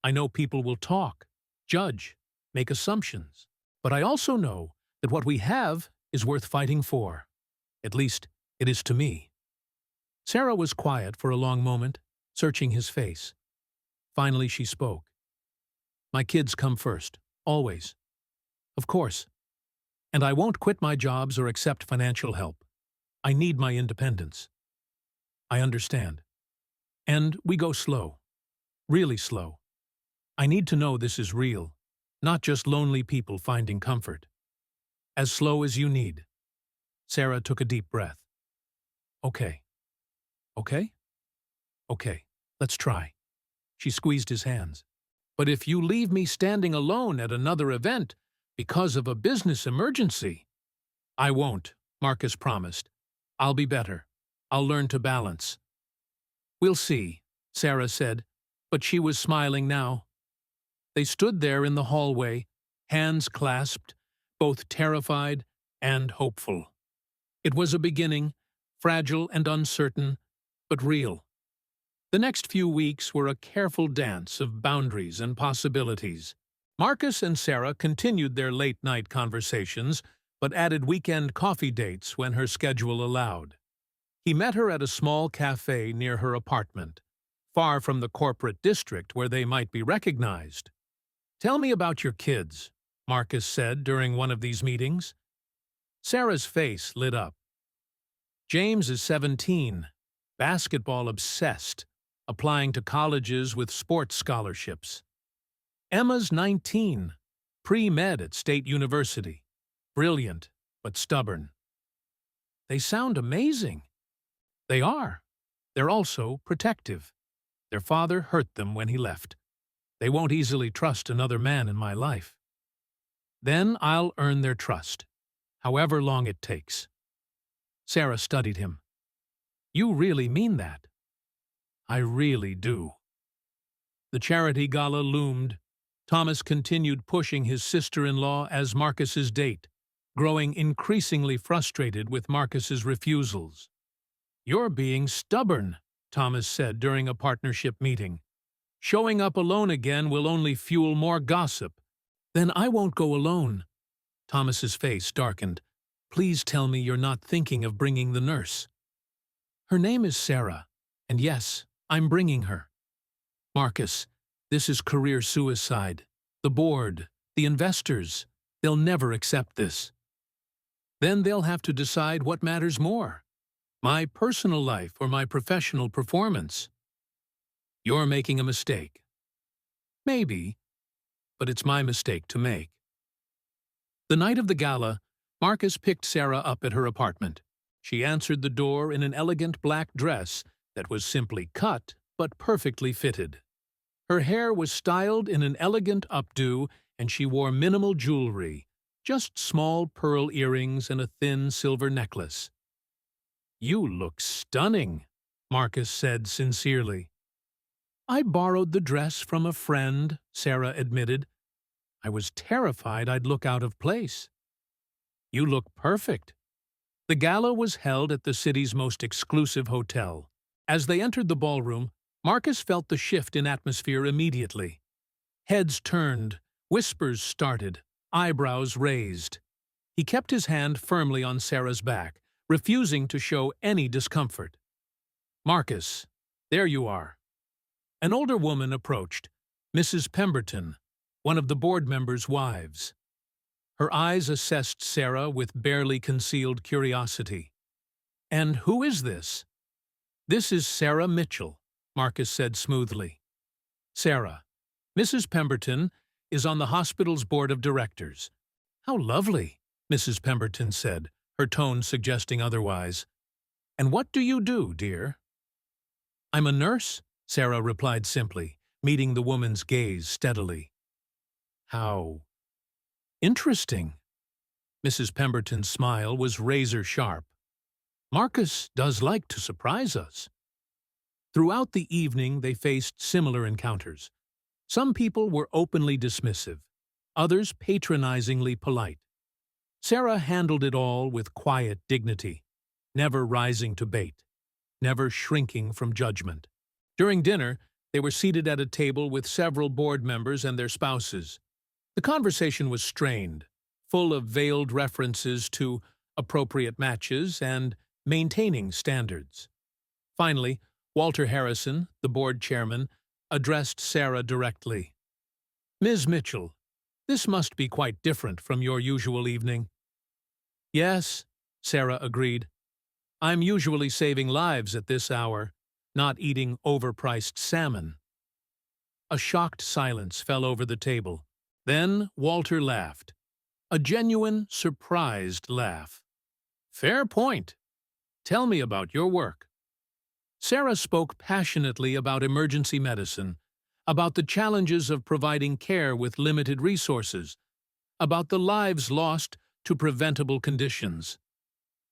I know people will talk, judge, make assumptions. But I also know that what we have is worth fighting for. At least, it is to me." Sarah was quiet for a long moment, searching his face. Finally she spoke. "My kids come first, always. Of course. And I won't quit my jobs or accept financial help. I need my independence." "I understand. And we go slow. Really slow. I need to know this is real, not just lonely people finding comfort. As slow as you need." Sarah took a deep breath. "Okay. Okay? Okay, let's try." She squeezed his hands. "But if you leave me standing alone at another event because of a business emergency—" "I won't," Marcus promised. "I'll be better. I'll learn to balance." "We'll see," Sarah said, but she was smiling now. They stood there in the hallway, hands clasped, both terrified and hopeful. It was a beginning, fragile and uncertain, but real. The next few weeks were a careful dance of boundaries and possibilities. Marcus and Sarah continued their late-night conversations, but added weekend coffee dates when her schedule allowed. He met her at a small cafe near her apartment, far from the corporate district where they might be recognized. "Tell me about your kids," Marcus said during one of these meetings. Sarah's face lit up. "James is 17, basketball obsessed, applying to colleges with sports scholarships. Emma's 19, pre-med at State University, brilliant but stubborn." "They sound amazing." "They are. They're also protective. Their father hurt them when he left. They won't easily trust another man in my life. Then I'll earn their trust, however long it takes." Sarah studied him. "You really mean that?" "I really do." The charity gala loomed. Thomas continued pushing his sister-in-law as Marcus's date, growing increasingly frustrated with Marcus's refusals. "You're being stubborn," Thomas said during a partnership meeting. "Showing up alone again will only fuel more gossip." "Then I won't go alone." Thomas's face darkened. "Please tell me you're not thinking of bringing the nurse." "Her name is Sarah, and yes, I'm bringing her." "Marcus, this is career suicide. The board, the investors, they'll never accept this." "Then they'll have to decide what matters more, my personal life or my professional performance." "You're making a mistake." "Maybe, but it's my mistake to make." The night of the gala, Marcus picked Sarah up at her apartment. She answered the door in an elegant black dress that was simply cut but perfectly fitted. Her hair was styled in an elegant updo, and she wore minimal jewelry, just small pearl earrings and a thin silver necklace. "You look stunning," Marcus said sincerely. "I borrowed the dress from a friend," Sarah admitted. "I was terrified I'd look out of place." "You look perfect." The gala was held at the city's most exclusive hotel. As they entered the ballroom, Marcus felt the shift in atmosphere immediately. Heads turned, whispers started, eyebrows raised. He kept his hand firmly on Sarah's back, refusing to show any discomfort. "Marcus, there you are." An older woman approached, Mrs. Pemberton, one of the board members' wives. Her eyes assessed Sarah with barely concealed curiosity. "And who is this?" "This is Sarah Mitchell," Marcus said smoothly. "Sarah, Mrs. Pemberton is on the hospital's board of directors." "How lovely," Mrs. Pemberton said, her tone suggesting otherwise. "And what do you do, dear?" "I'm a nurse," Sarah replied simply, meeting the woman's gaze steadily. "How interesting." Mrs. Pemberton's smile was razor-sharp. "Marcus does like to surprise us." Throughout the evening they faced similar encounters. Some people were openly dismissive, others patronizingly polite. Sarah handled it all with quiet dignity, never rising to bait, never shrinking from judgment. During dinner, they were seated at a table with several board members and their spouses. The conversation was strained, full of veiled references to appropriate matches and maintaining standards. Finally, Walter Harrison, the board chairman, addressed Sarah directly. "Ms. Mitchell, this must be quite different from your usual evening." "Yes," Sarah agreed. "I'm usually saving lives at this hour, not eating overpriced salmon." A shocked silence fell over the table. Then Walter laughed. A genuine, surprised laugh. "Fair point. Tell me about your work." Sarah spoke passionately about emergency medicine, about the challenges of providing care with limited resources, about the lives lost to preventable conditions.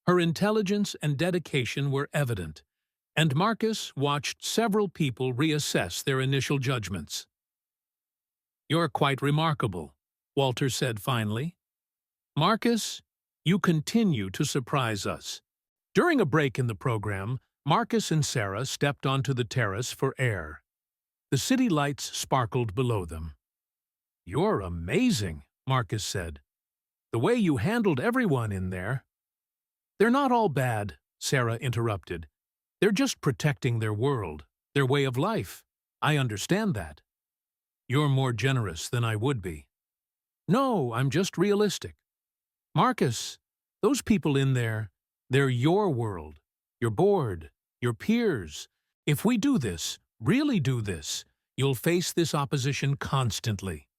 Her intelligence and dedication were evident, and Marcus watched several people reassess their initial judgments. "You're quite remarkable," Walter said finally. "Marcus, you continue to surprise us. During a break in the program, Marcus and Sarah stepped onto the terrace for air. The city lights sparkled below them. "You're amazing," Marcus said. "The way you handled everyone in there." "They're not all bad," Sarah interrupted. "They're just protecting their world, their way of life. I understand that." "You're more generous than I would be." "No, I'm just realistic. Marcus, those people in there, they're your world, your board, your peers. If we do this, really do this, you'll face this opposition constantly."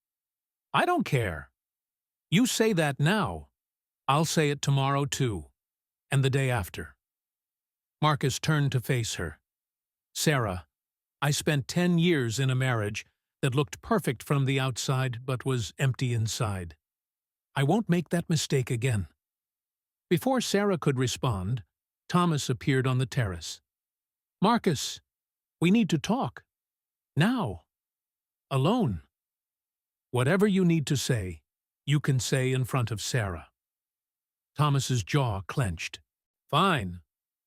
"I don't care. You say that now. I'll say it tomorrow too, and the day after." Marcus turned to face her. "Sarah, I spent 10 years in a marriage that looked perfect from the outside but was empty inside. I won't make that mistake again." Before Sarah could respond, Thomas appeared on the terrace. "Marcus, we need to talk. Now. Alone. Whatever you need to say, you can say in front of Sarah." Thomas's jaw clenched. "Fine.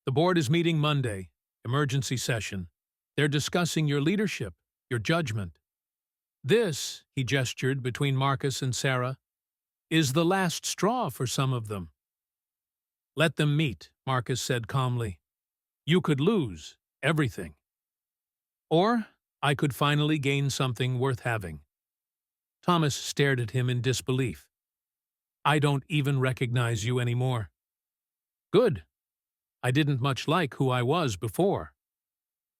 The board is meeting Monday, emergency session. They're discussing your leadership, your judgment. This," he gestured between Marcus and Sarah, "is the last straw for some of them." "Let them meet," Marcus said calmly. "You could lose everything. Or I could finally gain something worth having." Thomas stared at him in disbelief. "I don't even recognize you anymore." "Good. I didn't much like who I was before."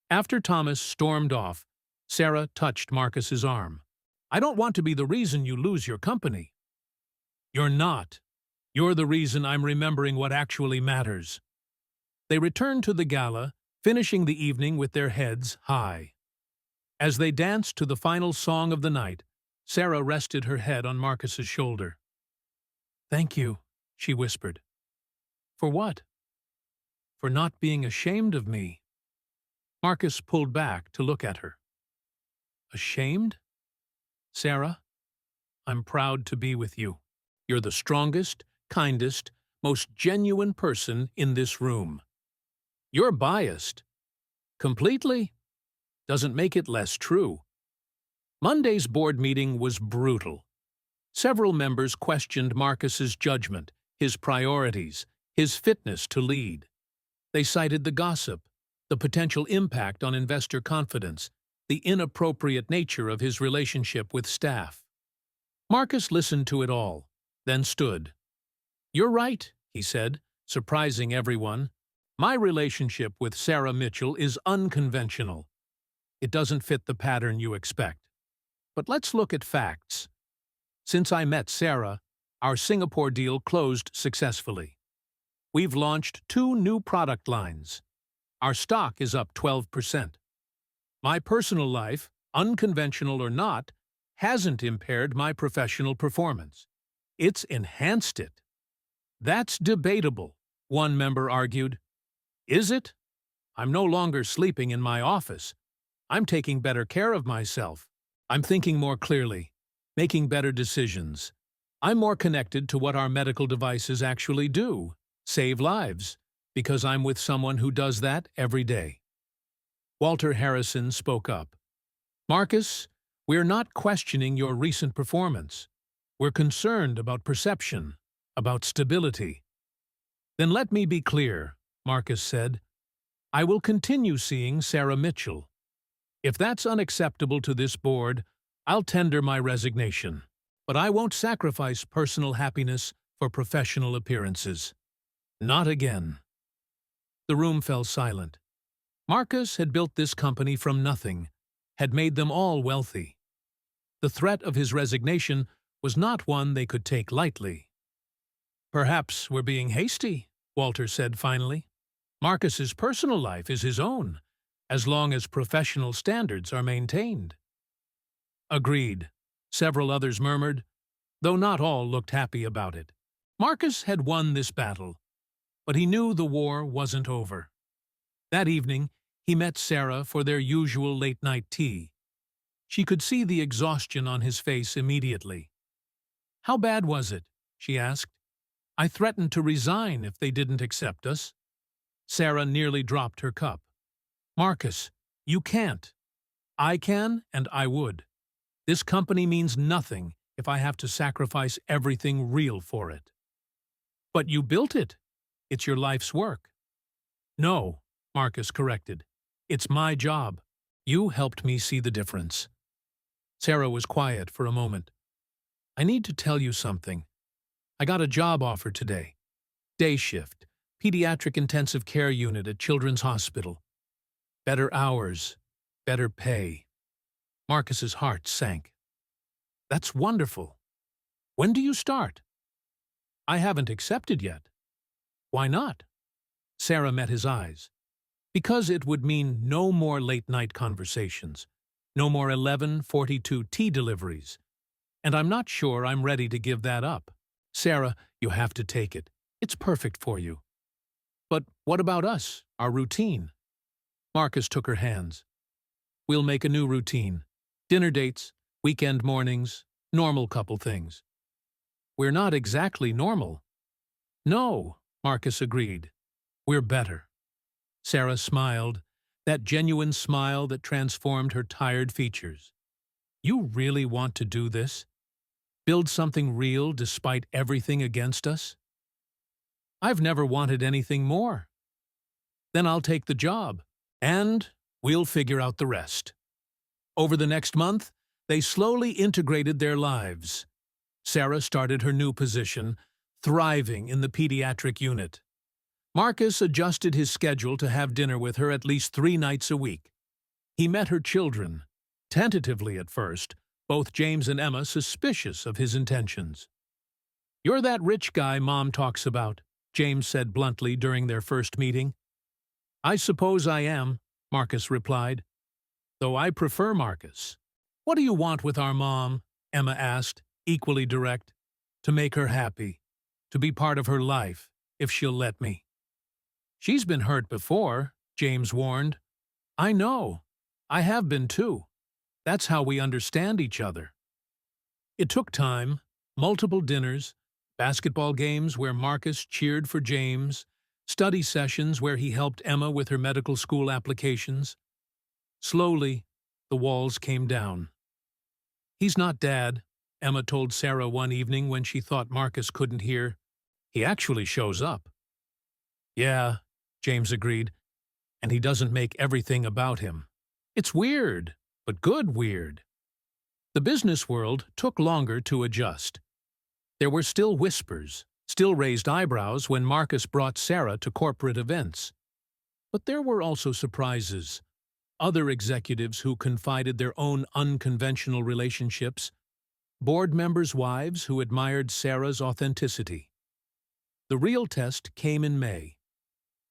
After Thomas stormed off, Sarah touched Marcus's arm. "I don't want to be the reason you lose your company." "You're not. You're the reason I'm remembering what actually matters." They returned to the gala, finishing the evening with their heads high. As they danced to the final song of the night, Sarah rested her head on Marcus's shoulder. "Thank you," she whispered. "For what?" "For not being ashamed of me." Marcus pulled back to look at her. "Ashamed? Sarah, I'm proud to be with you. You're the strongest, kindest, most genuine person in this room. You're biased. Completely? Doesn't make it less true." Monday's board meeting was brutal. Several members questioned Marcus's judgment, his priorities, his fitness to lead. They cited the gossip, the potential impact on investor confidence, the inappropriate nature of his relationship with staff. Marcus listened to it all, then stood. "You're right," he said, surprising everyone. "My relationship with Sarah Mitchell is unconventional. It doesn't fit the pattern you expect. But let's look at facts. Since I met Sarah, our Singapore deal closed successfully. We've launched 2 new product lines. Our stock is up 12%. My personal life, unconventional or not, hasn't impaired my professional performance. It's enhanced it." "That's debatable," one member argued. "Is it? I'm no longer sleeping in my office. I'm taking better care of myself. I'm thinking more clearly, making better decisions. I'm more connected to what our medical devices actually do, save lives, because I'm with someone who does that every day." Walter Harrison spoke up. "Marcus, we're not questioning your recent performance. We're concerned about perception, about stability." "Then let me be clear," Marcus said. "I will continue seeing Sarah Mitchell. If that's unacceptable to this board, I'll tender my resignation. But I won't sacrifice personal happiness for professional appearances. Not again." The room fell silent. Marcus had built this company from nothing, had made them all wealthy. The threat of his resignation was not one they could take lightly. "Perhaps we're being hasty," Walter said finally. "Marcus's personal life is his own, as long as professional standards are maintained." "Agreed," several others murmured, though not all looked happy about it. Marcus had won this battle, but he knew the war wasn't over. That evening, he met Sarah for their usual late-night tea. She could see the exhaustion on his face immediately. "How bad was it?" she asked. "I threatened to resign if they didn't accept us." Sarah nearly dropped her cup. Marcus, you can't. I can, and I would. This company means nothing if I have to sacrifice everything real for it. But you built it. It's your life's work. No, Marcus corrected. It's my job. You helped me see the difference. Sarah was quiet for a moment. I need to tell you something. I got a job offer today. Day shift, pediatric intensive care unit at Children's Hospital. Better hours, better pay. Marcus's heart sank. That's wonderful. When do you start? I haven't accepted yet. Why not? Sarah met his eyes. Because it would mean no more late-night conversations, no more 11:42 tea deliveries, and I'm not sure I'm ready to give that up. Sarah, you have to take it. It's perfect for you. But what about us, our routine? Marcus took her hands. We'll make a new routine. Dinner dates, weekend mornings, normal couple things. We're not exactly normal. No, Marcus agreed. We're better. Sarah smiled, that genuine smile that transformed her tired features. You really want to do this? Build something real despite everything against us? I've never wanted anything more. Then I'll take the job, and we'll figure out the rest. Over the next month, they slowly integrated their lives. Sarah started her new position, thriving in the pediatric unit. Marcus adjusted his schedule to have dinner with her at least 3 nights a week. He met her children, tentatively at first, both James and Emma suspicious of his intentions. You're that rich guy Mom talks about, James said bluntly during their first meeting. I suppose I am, Marcus replied, though I prefer Marcus. What do you want with our mom? Emma asked, equally direct. To make her happy, to be part of her life, if she'll let me. She's been hurt before, James warned. I know. I have been too. That's how we understand each other. It took time, multiple dinners, basketball games where Marcus cheered for James, study sessions where he helped Emma with her medical school applications. Slowly, the walls came down. He's not Dad, Emma told Sarah one evening when she thought Marcus couldn't hear. He actually shows up. Yeah, James agreed, and he doesn't make everything about him. It's weird, but good weird. The business world took longer to adjust. There were still whispers, still raised eyebrows when Marcus brought Sarah to corporate events. But there were also surprises. Other executives who confided their own unconventional relationships, board members' wives who admired Sarah's authenticity. The real test came in May.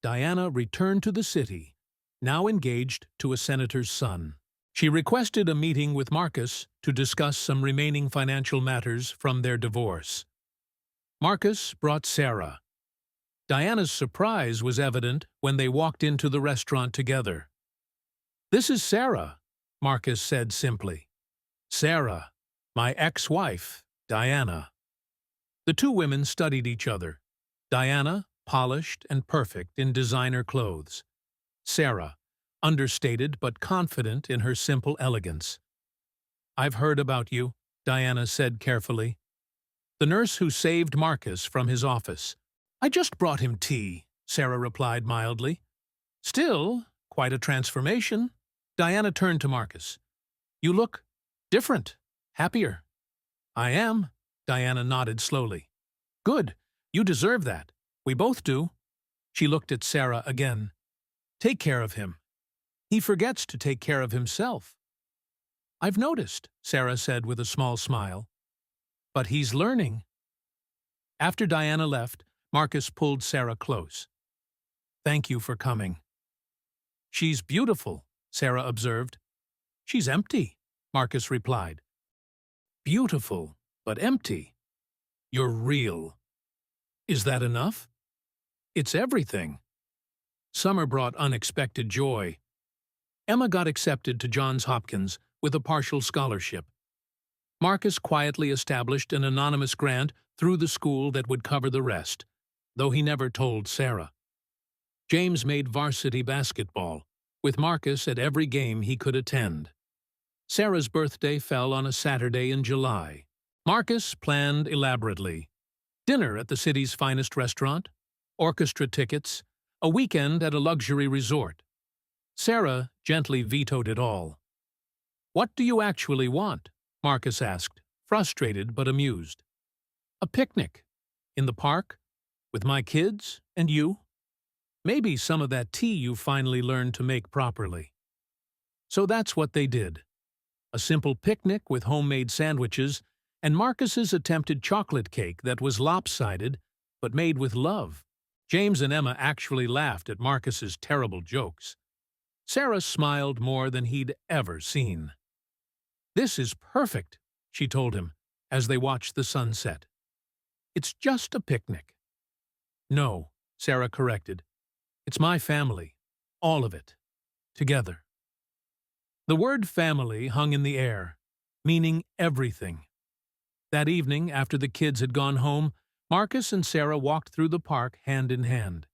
Diana returned to the city, now engaged to a senator's son. She requested a meeting with Marcus to discuss some remaining financial matters from their divorce. Marcus brought Sarah. Diana's surprise was evident when they walked into the restaurant together. This is Sarah, Marcus said simply. Sarah, my ex-wife, Diana. The two women studied each other. Diana, polished and perfect in designer clothes. Sarah, understated but confident in her simple elegance. I've heard about you, Diana said carefully. The nurse who saved Marcus from his office. I just brought him tea, Sarah replied mildly. Still, quite a transformation. Diana turned to Marcus. You look different, happier. I am, Diana nodded slowly. Good, you deserve that. We both do. She looked at Sarah again. Take care of him. He forgets to take care of himself. I've noticed, Sarah said with a small smile. But he's learning. After Diana left, Marcus pulled Sarah close. Thank you for coming. She's beautiful, Sarah observed. She's empty, Marcus replied. Beautiful, but empty. You're real. Is that enough? It's everything. Summer brought unexpected joy. Emma got accepted to Johns Hopkins with a partial scholarship. Marcus quietly established an anonymous grant through the school that would cover the rest, though he never told Sarah. James made varsity basketball, with Marcus at every game he could attend. Sarah's birthday fell on a Saturday in July. Marcus planned elaborately. Dinner at the city's finest restaurant, orchestra tickets, a weekend at a luxury resort. Sarah gently vetoed it all. "What do you actually want?" Marcus asked, frustrated but amused. "A picnic. In the park. With my kids and you. Maybe some of that tea you finally learned to make properly." So that's what they did. A simple picnic with homemade sandwiches and Marcus's attempted chocolate cake that was lopsided but made with love. James and Emma actually laughed at Marcus's terrible jokes. Sarah smiled more than he'd ever seen. "This is perfect," she told him as they watched the sunset. "It's just a picnic." "No," Sarah corrected. "It's my family. All of it. Together." The word family hung in the air, meaning everything. That evening, after the kids had gone home, Marcus and Sarah walked through the park hand in hand.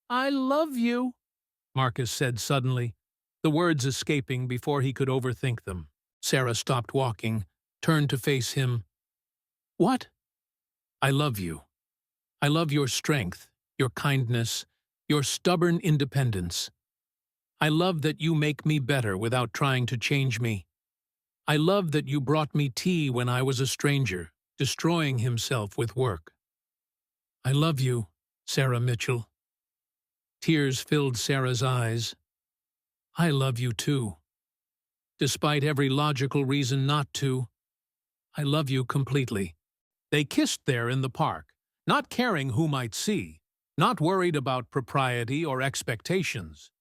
"I love you," Marcus said suddenly, the words escaping before he could overthink them. Sarah stopped walking, turned to face him. "What?" "I love you. I love your strength, your kindness, your stubborn independence. I love that you make me better without trying to change me. I love that you brought me tea when I was a stranger, destroying himself with work. I love you, Sarah Mitchell." Tears filled Sarah's eyes. "I love you too. Despite every logical reason not to, I love you completely." They kissed there in the park, not caring who might see, not worried about propriety or expectations.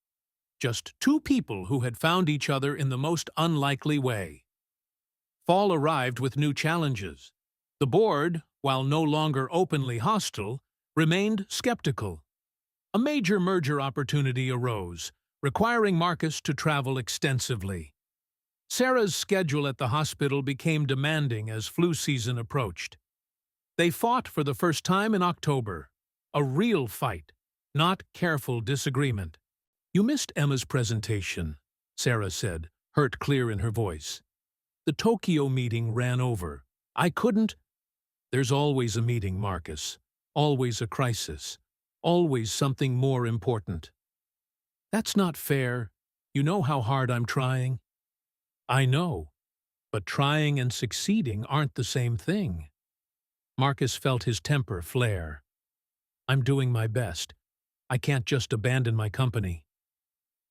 Just two people who had found each other in the most unlikely way. Fall arrived with new challenges. The board, while no longer openly hostile, remained skeptical. A major merger opportunity arose, requiring Marcus to travel extensively. Sarah's schedule at the hospital became demanding as flu season approached. They fought for the first time in October. A real fight, not careful disagreement. "You missed Emma's presentation," Sarah said, hurt clear in her voice. "The Tokyo meeting ran over. I couldn't—" "There's always a meeting, Marcus. Always a crisis. Always something more important." "That's not fair. You know how hard I'm trying." "I know, but trying and succeeding aren't the same thing." Marcus felt his temper flare. "I'm doing my best. I can't just abandon my company."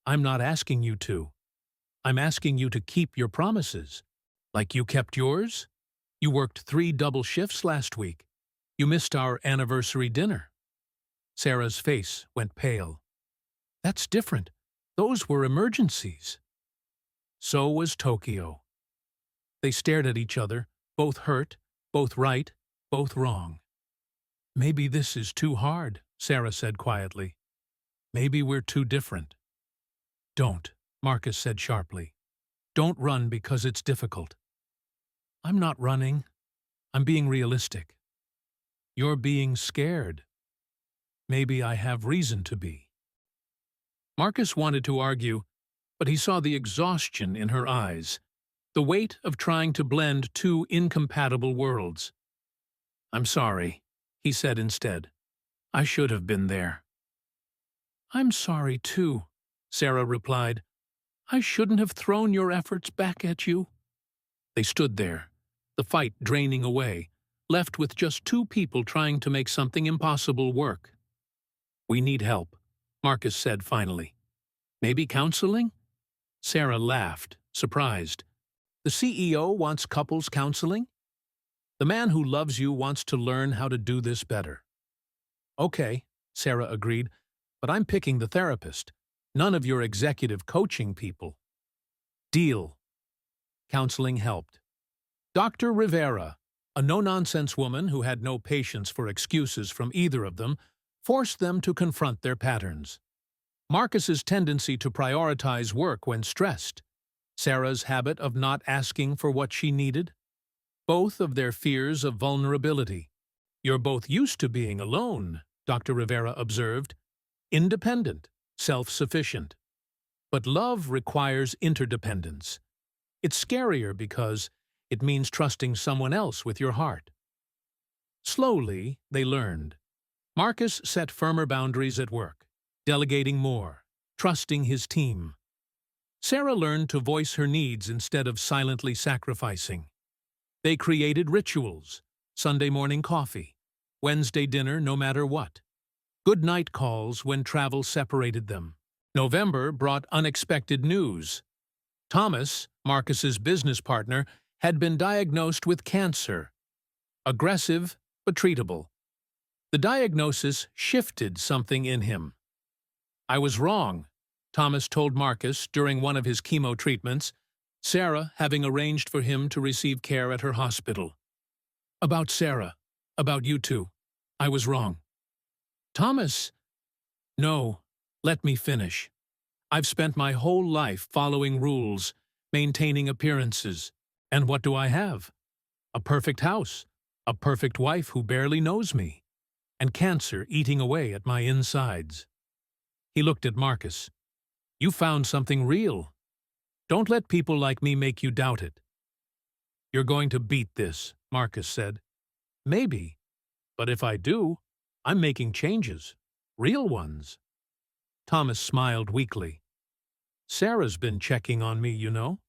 "I'm not asking you to. I'm asking you to keep your promises. Like you kept yours? You worked 3 double shifts last week. You missed our anniversary dinner." Sarah's face went pale. "That's different. Those were emergencies." So was Tokyo. They stared at each other, both hurt, both right, both wrong. "Maybe this is too hard," Sarah said quietly. "Maybe we're too different." "Don't," Marcus said sharply. "Don't run because it's difficult." "I'm not running. I'm being realistic." "You're being scared." "Maybe I have reason to be." Marcus wanted to argue, but he saw the exhaustion in her eyes, the weight of trying to blend two incompatible worlds. "I'm sorry," he said instead. "I should have been there." "I'm sorry too," Sarah replied. "I shouldn't have thrown your efforts back at you." They stood there, the fight draining away, left with just two people trying to make something impossible work. "We need help," Marcus said finally. "Maybe counseling?" Sarah laughed, surprised. "The CEO wants couples counseling? The man who loves you wants to learn how to do this better." "Okay," Sarah agreed, "but I'm picking the therapist. None of your executive coaching people." "Deal." Counseling helped. Dr. Rivera, a no-nonsense woman who had no patience for excuses from either of them, forced them to confront their patterns. Marcus's tendency to prioritize work when stressed. Sarah's habit of not asking for what she needed. Both of their fears of vulnerability. "You're both used to being alone," Dr. Rivera observed. independent, self-sufficient. But love requires interdependence. It's scarier because it means trusting someone else with your heart. Slowly, they learned. Marcus set firmer boundaries at work, delegating more, trusting his team. Sarah learned to voice her needs instead of silently sacrificing. They created rituals: Sunday morning coffee, Wednesday dinner no matter what, good night calls when travel separated them. November brought unexpected news. Thomas, Marcus's business partner, had been diagnosed with cancer. Aggressive, but treatable. The diagnosis shifted something in him. "I was wrong," Thomas told Marcus during one of his chemo treatments, Sarah having arranged for him to receive care at her hospital. "About Sarah, about you two, I was wrong." Thomas, "No, let me finish. I've spent my whole life following rules, maintaining appearances. And what do I have? A perfect house, a perfect wife who barely knows me, and cancer eating away at my insides." He looked at Marcus. "You found something real. Don't let people like me make you doubt it." "You're going to beat this," Marcus said. "Maybe, but if I do, I'm making changes. Real ones." Thomas smiled weakly. "Sarah's been checking on me, you know.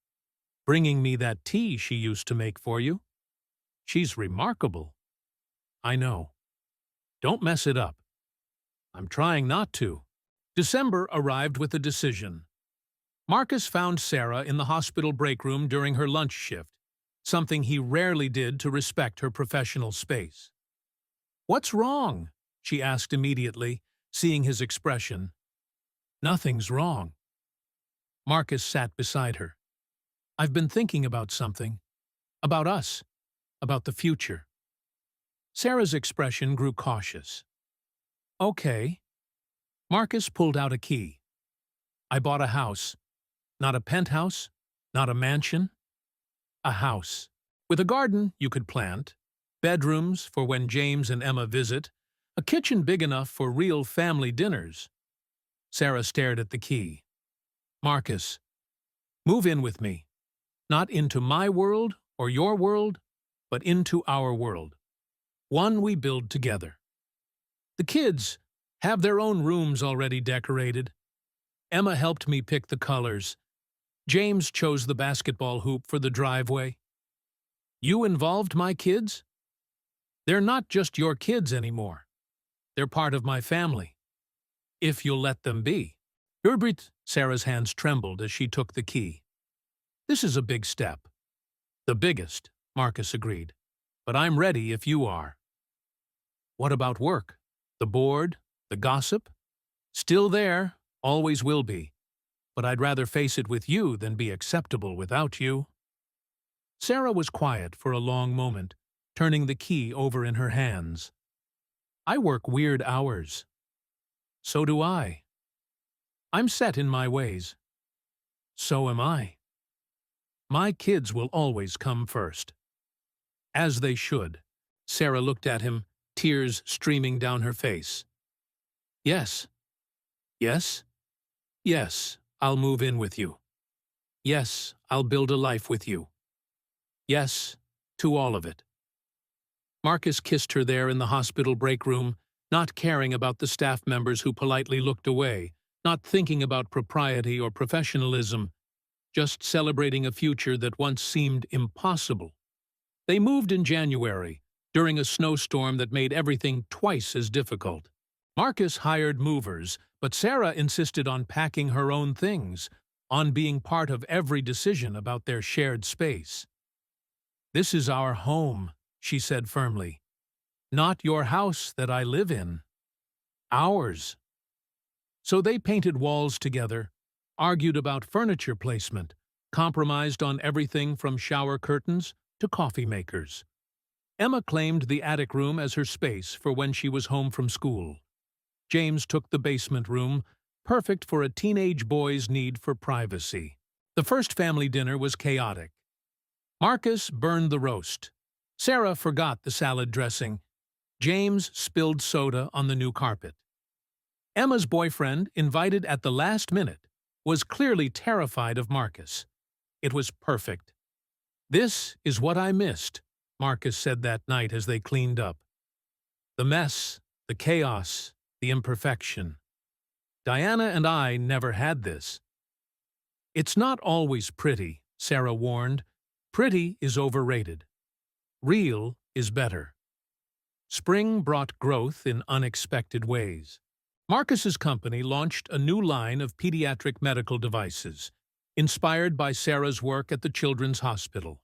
Bringing me that tea she used to make for you. She's remarkable." "I know. Don't mess it up." "I'm trying not to." December arrived with a decision. Marcus found Sarah in the hospital break room during her lunch shift, something he rarely did to respect her professional space. "What's wrong?" she asked immediately, seeing his expression. "Nothing's wrong." Marcus sat beside her. "I've been thinking about something. About us. About the future." Sarah's expression grew cautious. "Okay." Marcus pulled out a key. "I bought a house. Not a penthouse, not a mansion. A house. With a garden you could plant, bedrooms for when James and Emma visit, a kitchen big enough for real family dinners." Sarah stared at the key. "Marcus, move in with me. Not into my world or your world, but into our world. One we build together. The kids have their own rooms already decorated. Emma helped me pick the colors. James chose the basketball hoop for the driveway. You involved my kids? They're not just your kids anymore. They're part of my family. If you'll let them be." Urbrit, Sarah's hands trembled as she took the key. "This is a big step." "The biggest," Marcus agreed. "But I'm ready if you are." "What about work? The board? The gossip?" "Still there, always will be. But I'd rather face it with you than be acceptable without you." Sarah was quiet for a long moment, turning the key over in her hands. "I work weird hours." "So do I." "I'm set in my ways." "So am I." "My kids will always come first." "As they should." Sarah looked at him, tears streaming down her face. "Yes. Yes. Yes, I'll move in with you. Yes, I'll build a life with you. Yes, to all of it." Marcus kissed her there in the hospital break room, not caring about the staff members who politely looked away, not thinking about propriety or professionalism, just celebrating a future that once seemed impossible. They moved in January, during a snowstorm that made everything twice as difficult. Marcus hired movers, but Sarah insisted on packing her own things, on being part of every decision about their shared space. "This is our home," she said firmly. "Not your house that I live in. Ours." So they painted walls together, argued about furniture placement, compromised on everything from shower curtains to coffee makers. Emma claimed the attic room as her space for when she was home from school. James took the basement room, perfect for a teenage boy's need for privacy. The first family dinner was chaotic. Marcus burned the roast. Sarah forgot the salad dressing. James spilled soda on the new carpet. Emma's boyfriend, invited at the last minute, was clearly terrified of Marcus. It was perfect. "This is what I missed," Marcus said that night as they cleaned up. "The mess, the chaos, the imperfection. Diana and I never had this." "It's not always pretty," Sarah warned. "Pretty is overrated. Real is better." Spring brought growth in unexpected ways. Marcus's company launched a new line of pediatric medical devices, inspired by Sarah's work at the Children's Hospital.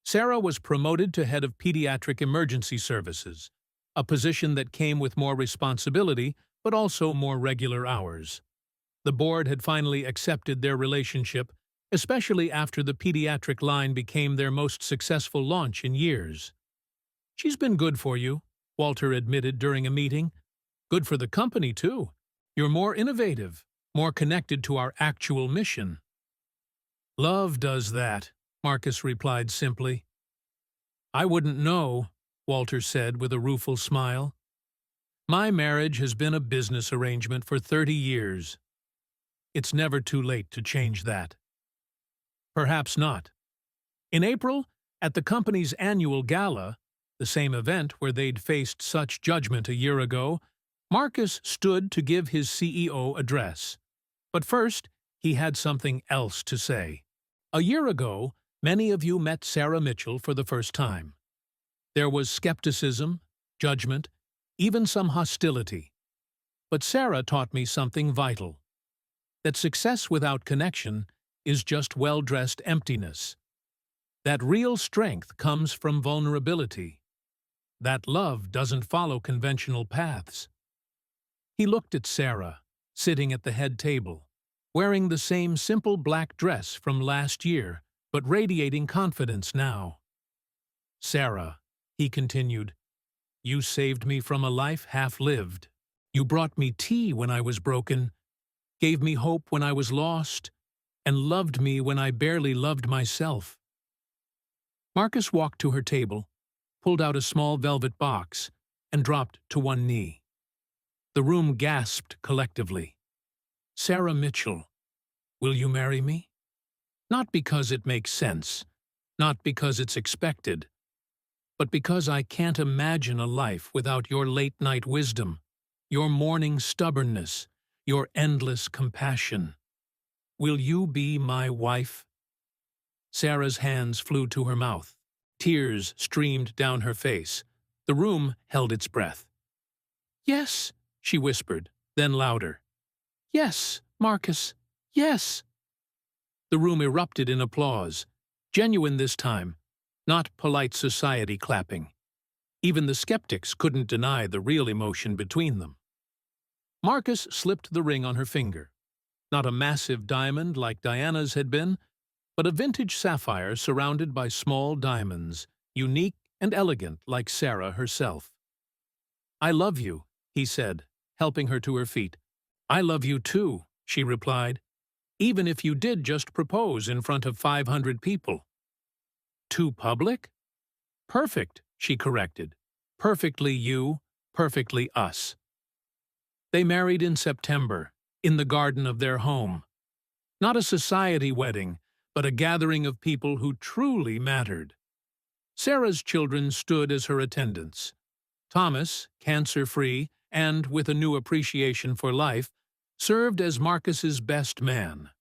Sarah was promoted to head of pediatric emergency services, a position that came with more responsibility but also more regular hours. The board had finally accepted their relationship, especially after the pediatric line became their most successful launch in years. "She's been good for you," Walter admitted during a meeting. "Good for the company, too. You're more innovative, more connected to our actual mission." "Love does that," Marcus replied simply. "I wouldn't know," Walter said with a rueful smile. "My marriage has been a business arrangement for 30 years. It's never too late to change that." Perhaps not. In April, at the company's annual gala, the same event where they'd faced such judgment a year ago, Marcus stood to give his CEO address. But first, he had something else to say. "A year ago, many of you met Sarah Mitchell for the first time. There was skepticism, judgment, even some hostility. But Sarah taught me something vital: that success without connection is just well-dressed emptiness. That real strength comes from vulnerability. That love doesn't follow conventional paths." He looked at Sarah, sitting at the head table, wearing the same simple black dress from last year, but radiating confidence now. "Sarah," he continued, "you saved me from a life half-lived. You brought me tea when I was broken, gave me hope when I was lost, and loved me when I barely loved myself." Marcus walked to her table, pulled out a small velvet box, and dropped to one knee. The room gasped collectively. "Sarah Mitchell, will you marry me? Not because it makes sense, not because it's expected, but because I can't imagine a life without your late-night wisdom, your morning stubbornness, your endless compassion. Will you be my wife?" Sarah's hands flew to her mouth. Tears streamed down her face. The room held its breath. "Yes," she whispered, then louder. "Yes, Marcus, yes." The room erupted in applause, genuine this time, not polite society clapping. Even the skeptics couldn't deny the real emotion between them. Marcus slipped the ring on her finger. Not a massive diamond like Diana's had been, but a vintage sapphire surrounded by small diamonds, unique and elegant like Sarah herself. "I love you," he said, helping her to her feet. "I love you too," she replied, "even if you did just propose in front of 500 people." "Too public?" "Perfect," she corrected. "Perfectly you, perfectly us." They married in September, in the garden of their home. Not a society wedding, but a gathering of people who truly mattered. Sarah's children stood as her attendants. Thomas, cancer-free and with a new appreciation for life, served as Marcus's best man.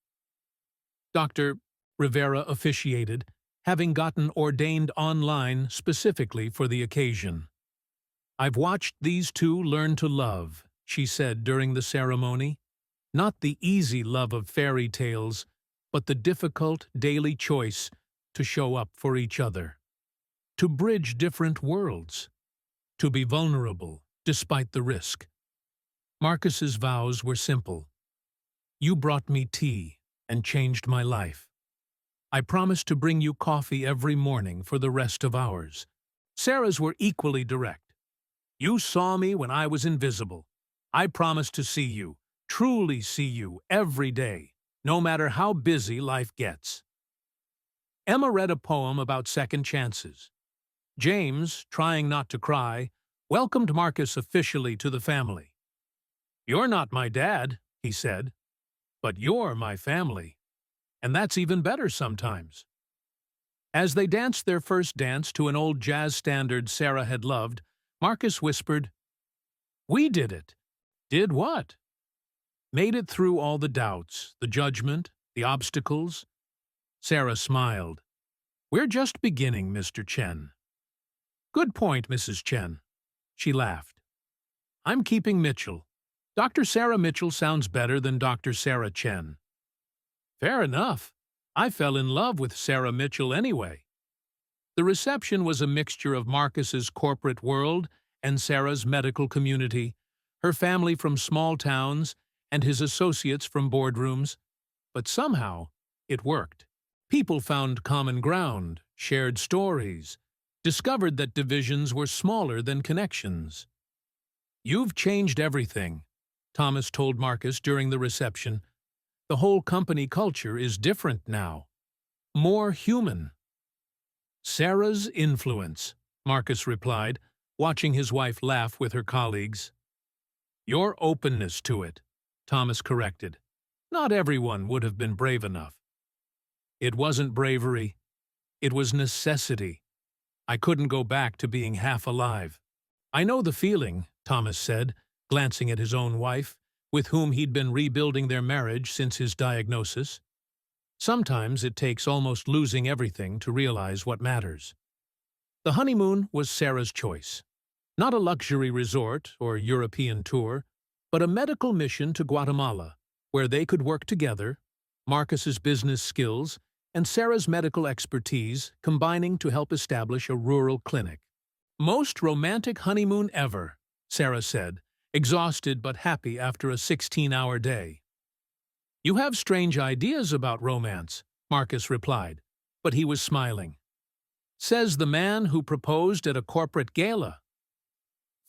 Dr. Rivera officiated, having gotten ordained online specifically for the occasion. "I've watched these two learn to love," she said during the ceremony. "Not the easy love of fairy tales, but the difficult daily choice to show up for each other. To bridge different worlds. To be vulnerable, despite the risk." Marcus's vows were simple. "You brought me tea and changed my life. I promise to bring you coffee every morning for the rest of ours." Sarah's were equally direct. "You saw me when I was invisible. I promise to see you, truly see you, every day, no matter how busy life gets." Emma read a poem about second chances. James, trying not to cry, welcomed Marcus officially to the family. "You're not my dad," he said, "but you're my family. And that's even better sometimes." As they danced their first dance to an old jazz standard Sarah had loved, Marcus whispered, "We did it." "Did what?" "Made it through all the doubts, the judgment, the obstacles." Sarah smiled. "We're just beginning, Mr. Chen." "Good point, Mrs. Chen." She laughed. "I'm keeping Mitchell. Dr. Sarah Mitchell sounds better than Dr. Sarah Chen." "Fair enough. I fell in love with Sarah Mitchell anyway." The reception was a mixture of Marcus's corporate world and Sarah's medical community, her family from small towns and his associates from boardrooms. But somehow, it worked. People found common ground, shared stories, discovered that divisions were smaller than connections. "You've changed everything," Thomas told Marcus during the reception. "The whole company culture is different now. More human." "Sarah's influence," Marcus replied, watching his wife laugh with her colleagues. "Your openness to it," Thomas corrected. "Not everyone would have been brave enough." "It wasn't bravery. It was necessity. I couldn't go back to being half alive." "I know the feeling," Thomas said, glancing at his own wife, with whom he'd been rebuilding their marriage since his diagnosis. "Sometimes it takes almost losing everything to realize what matters." The honeymoon was Sarah's choice. Not a luxury resort or European tour, but a medical mission to Guatemala, where they could work together, Marcus's business skills and Sarah's medical expertise combining to help establish a rural clinic. "Most romantic honeymoon ever," Sarah said, exhausted but happy after a 16-hour day. "You have strange ideas about romance," Marcus replied, but he was smiling. "Says the man who proposed at a corporate gala."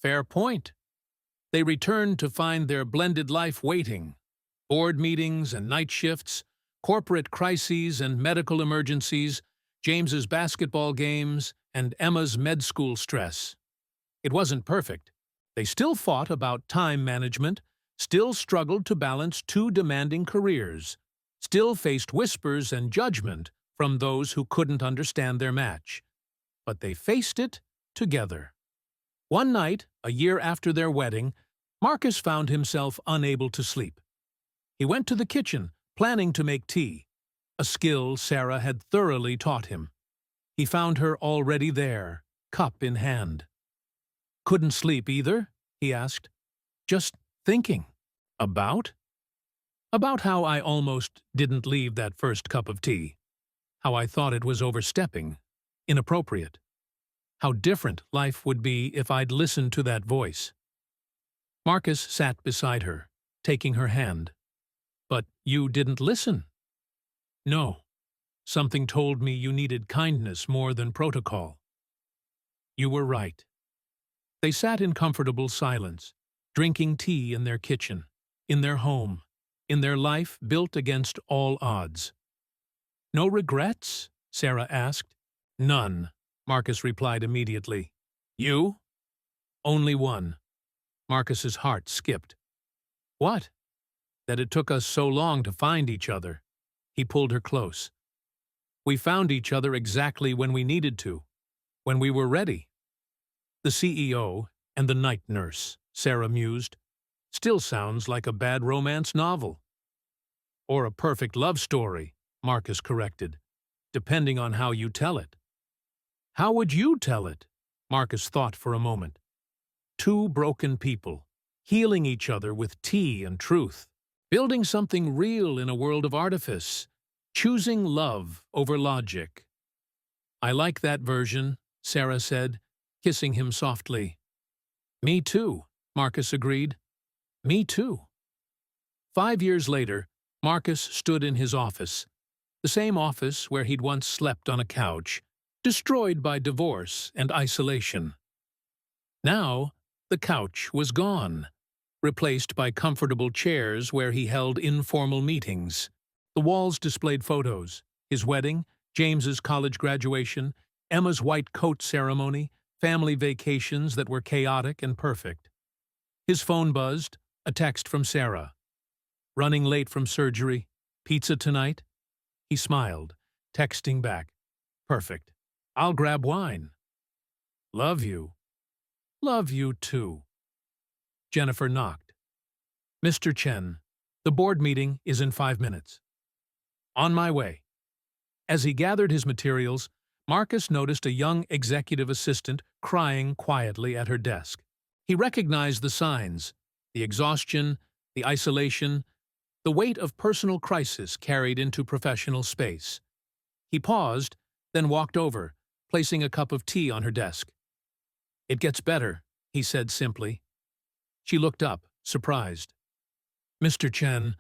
"Fair point." They returned to find their blended life waiting. Board meetings and night shifts, corporate crises and medical emergencies, James's basketball games, and Emma's med school stress. It wasn't perfect. They still fought about time management, still struggled to balance two demanding careers, still faced whispers and judgment from those who couldn't understand their match. But they faced it together. One night, a year after their wedding, Marcus found himself unable to sleep. He went to the kitchen, planning to make tea, a skill Sarah had thoroughly taught him. He found her already there, cup in hand. "Couldn't sleep either?" he asked. "Just thinking." "About?" "About how I almost didn't leave that first cup of tea. How I thought it was overstepping, inappropriate. How different life would be if I'd listened to that voice." Marcus sat beside her, taking her hand. "But you didn't listen." "No. Something told me you needed kindness more than protocol." "You were right." They sat in comfortable silence, drinking tea in their kitchen, in their home, in their life built against all odds. "No regrets?" Sarah asked. "None," Marcus replied immediately. "You?" "Only one." Marcus's heart skipped. "What?" "That it took us so long to find each other." He pulled her close. "We found each other exactly when we needed to, when we were ready." "The CEO and the night nurse," Sarah mused. "Still sounds like a bad romance novel." "Or a perfect love story," Marcus corrected, "depending on how you tell it." "How would you tell it?" Marcus thought for a moment. Two broken people, healing each other with tea and truth, building something real in a world of artifice, choosing love over logic. "I like that version," Sarah said, kissing him softly. "Me too," Marcus agreed. "Me too." 5 years later, Marcus stood in his office, the same office where he'd once slept on a couch, destroyed by divorce and isolation. Now, the couch was gone, replaced by comfortable chairs where he held informal meetings. The walls displayed photos: his wedding, James's college graduation, Emma's white coat ceremony, family vacations that were chaotic and perfect. His phone buzzed, A text from Sarah. Running late from surgery. Pizza tonight? He smiled, texting back. Perfect. I'll grab wine. Love you. Love you too. Jennifer knocked. Mr. Chen, the board meeting is in 5 minutes. On my way. As he gathered his materials, Marcus noticed a young executive assistant crying quietly at her desk. He recognized the signs, the exhaustion, the isolation, the weight of personal crisis carried into professional space. He paused, then walked over, placing a cup of tea on her desk. It gets better, he said simply. She looked up, surprised. Mr. Chen,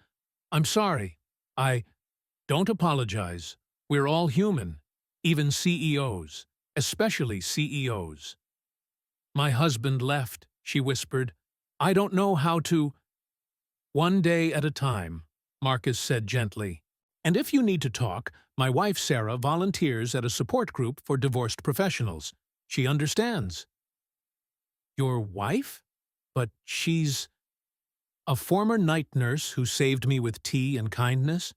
I'm sorry. Don't apologize. We're all human, even CEOs, especially CEOs. My husband left, she whispered. I don't know how to. One day at a time, Marcus said gently. And if you need to talk, my wife Sarah volunteers at a support group for divorced professionals. She understands. Your wife? But she's a former night nurse who saved me with tea and kindness?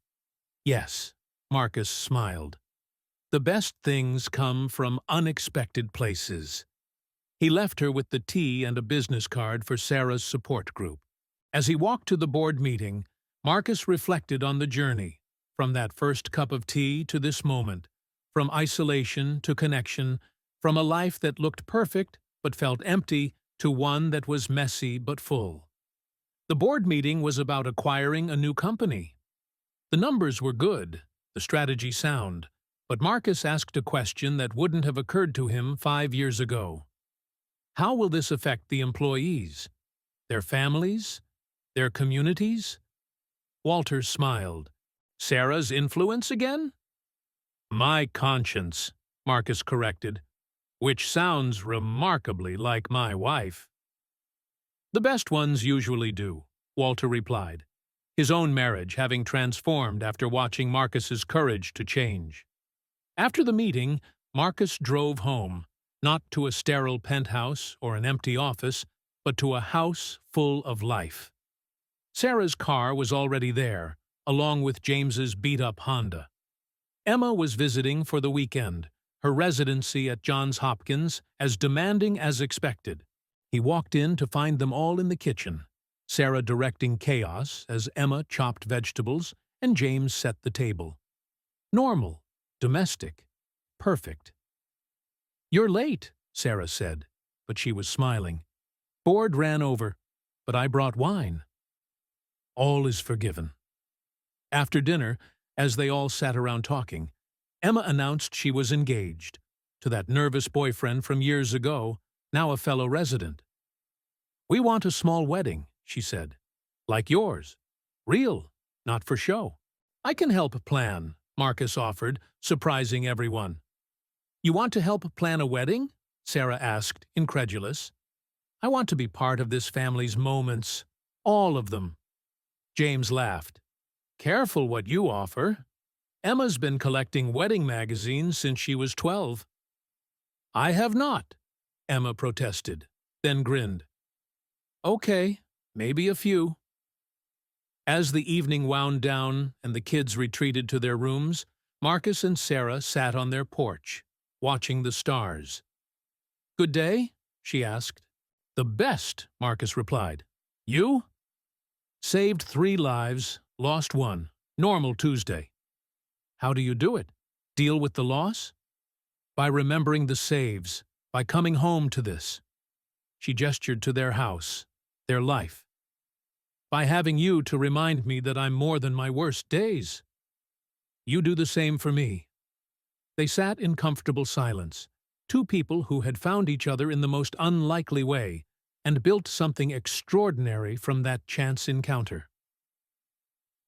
Yes, Marcus smiled. The best things come from unexpected places. He left her with the tea and a business card for Sarah's support group. As he walked to the board meeting, Marcus reflected on the journey, from that first cup of tea to this moment, from isolation to connection, from a life that looked perfect but felt empty to one that was messy but full. The board meeting was about acquiring a new company. The numbers were good, the strategy sound, but Marcus asked a question that wouldn't have occurred to him 5 years ago. How will this affect the employees? Their families? Their communities? Walter smiled. Sarah's influence again? My conscience, Marcus corrected, which sounds remarkably like my wife. The best ones usually do, Walter replied, his own marriage having transformed after watching Marcus's courage to change. After the meeting, Marcus drove home, not to a sterile penthouse or an empty office, but to a house full of life. Sarah's car was already there, along with James's beat-up Honda. Emma was visiting for the weekend, her residency at Johns Hopkins as demanding as expected. He walked in to find them all in the kitchen, Sarah directing chaos as Emma chopped vegetables and James set the table. Normal, domestic, perfect. You're late, Sarah said, but she was smiling. Board ran over, but I brought wine. All is forgiven. After dinner, as they all sat around talking, Emma announced she was engaged to that nervous boyfriend from years ago, now a fellow resident. We want a small wedding, she said. Like yours. Real, not for show. I can help plan, Marcus offered, surprising everyone. You want to help plan a wedding? Sarah asked, incredulous. I want to be part of this family's moments. All of them. James laughed. Careful what you offer. Emma's been collecting wedding magazines since she was 12. I have not, Emma protested, then grinned. Okay, maybe a few. As the evening wound down and the kids retreated to their rooms, Marcus and Sarah sat on their porch, watching the stars. Good day? She asked. The best, Marcus replied. You? Saved 3 lives, lost 1. Normal Tuesday. How do you do it? Deal with the loss? By remembering the saves, by coming home to this. She gestured to their house, their life. By having you to remind me that I'm more than my worst days. You do the same for me. They sat in comfortable silence, 2 people who had found each other in the most unlikely way and built something extraordinary from that chance encounter.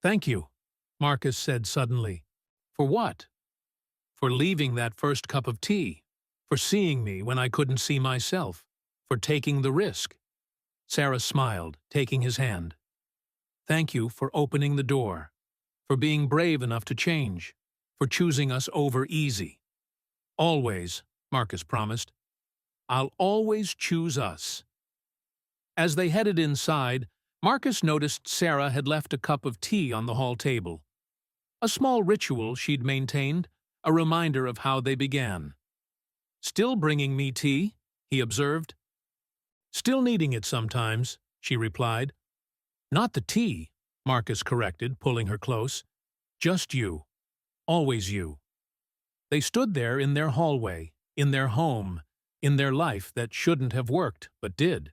Thank you, Marcus said suddenly. For what? For leaving that first cup of tea, for seeing me when I couldn't see myself, for taking the risk. Sarah smiled, taking his hand. Thank you for opening the door, for being brave enough to change, for choosing us over easy. Always, Marcus promised. I'll always choose us. As they headed inside, Marcus noticed Sarah had left a cup of tea on the hall table. A small ritual she'd maintained, a reminder of how they began. "Still bringing me tea?" he observed. "Still needing it sometimes," she replied. "Not the tea," Marcus corrected, pulling her close. "Just you. Always you." They stood there in their hallway, in their home, in their life that shouldn't have worked, but did.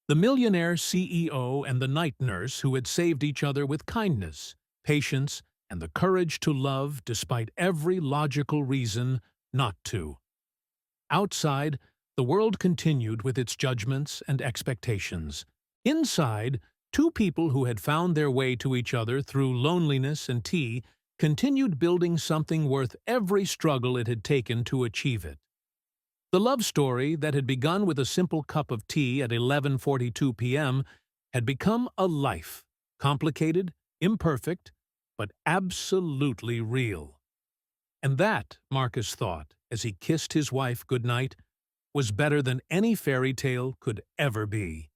The millionaire CEO and the night nurse who had saved each other with kindness, patience, and the courage to love despite every logical reason not to. Outside, the world continued with its judgments and expectations. Inside, two people who had found their way to each other through loneliness and tea continued building something worth every struggle it had taken to achieve it. The love story that had begun with a simple cup of tea at 11:42 p.m. had become a life, complicated, imperfect, but absolutely real. And that, Marcus thought, as he kissed his wife goodnight, was better than any fairy tale could ever be.